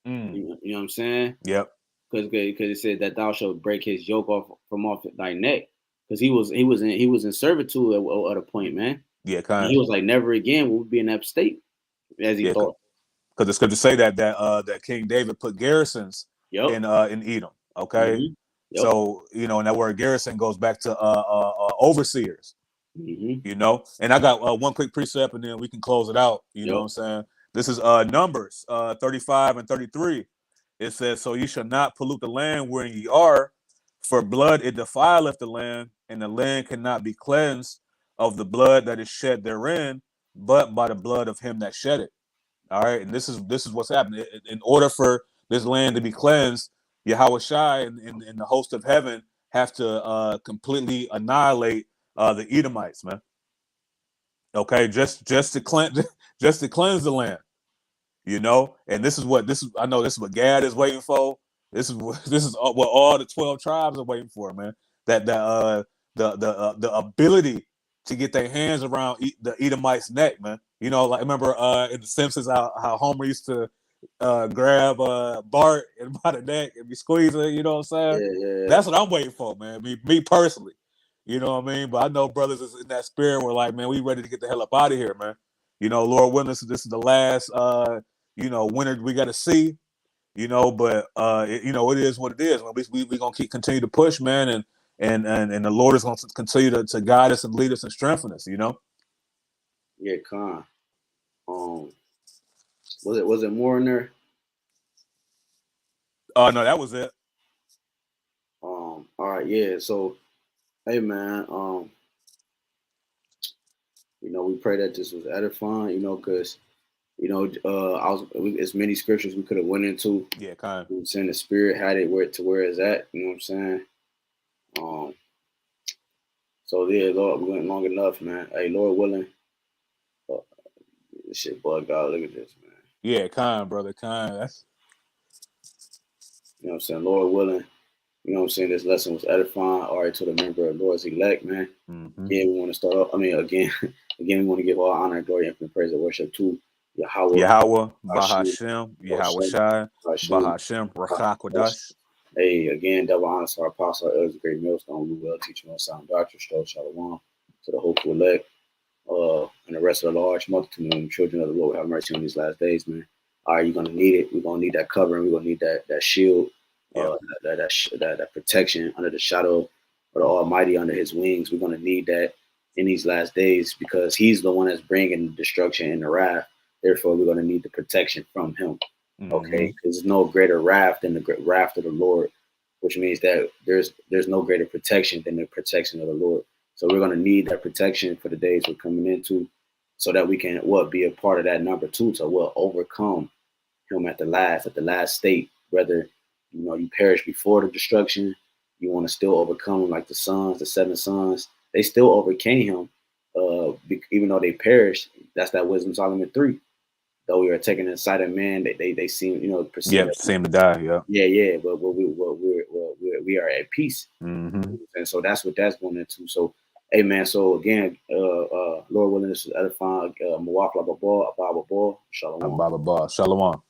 You know what I'm saying? Yep. Because it said that thou shalt break his yoke off thy neck. Because he was in servitude at a point, man. Yeah, kind of. He was like, never again will we be in that state, as he thought. Because the scripture say that King David put garrisons in Edom. Okay, so and that word garrison goes back to overseers. And I got one quick precept, and then we can close it out. You know what I'm saying? This is Numbers 35 and 33. It says, so ye shall not pollute the land wherein ye are, for blood it defileth the land, and the land cannot be cleansed of the blood that is shed therein, but by the blood of him that shed it. All right, and this is what's happening. In order for this land to be cleansed, YAHWASHI and the host of heaven have to completely annihilate the Edomites, man. Okay, just to cleanse the land, you know. And I know this is what Gad is waiting for. This is what all the 12 tribes are waiting for, man. That the ability to get their hands around the Edomites' neck, man. You know, like remember in The Simpsons how Homer used to grab Bart and by the neck and be squeezing. You know what I'm saying? Yeah. That's what I'm waiting for, man. Me personally. You know what I mean? But I know brothers is in that spirit where like, man, we ready to get the hell up out of here, man. You know, Lord willing, this is the last winter we got to see. You know, but it is what it is. We gonna continue to push, man, and the Lord is gonna continue to guide us and lead us and strengthen us. You know. Yeah, Con. Was it more in there? No, that was it. All right, yeah. So, hey, man. We pray that this was edifying. Because as many scriptures we could have went into. Yeah, kind of. Saying the Spirit had it where it's at. You know what I'm saying? So yeah, Lord, we went long enough, man. Hey, Lord willing. This shit bugged out. Look at this, man. Yeah, kind, brother, kind. That's. You know what I'm saying? Lord willing. You know what I'm saying? This lesson was edifying. All right, to the member of Lord's elect, man. Mm-hmm. Again, we want to start off. Again, we want to give all honor, glory, infinite praise, and worship to YAHAWAH, BAHASHAM, YAHAWASHI, BAHASHAM, HAQADASH. Hey, again, double honor to our apostle, our elders, great millstone, who will teach on sound doctrine, shalom, to the hopeful elect, and the rest of the large multitude of children of the Lord. Have mercy on these last days, man. All right, you're gonna need it. We're gonna need that covering. We're gonna need that shield, that protection under the shadow of the Almighty, under His wings. We're gonna need that in these last days because He's the one that's bringing the destruction and the wrath. Therefore, we're gonna need the protection from Him. Okay, because there's no greater wrath than the wrath of the Lord, which means that there's no greater protection than the protection of the Lord. So we're gonna need that protection for the days we're coming into, so that we can be a part of that number two, to overcome Him at the last state. Whether you perish before the destruction, you want to still overcome Him, like the seven sons. They still overcame Him, even though they perished. That's that Wisdom Solomon 3. Though we are taken inside of man, they seem, seem to die. Yeah. But we are at peace, and so that's what that's going into. So, hey, man. So again, Lord willing, this is edifying. Shalom. Shalom.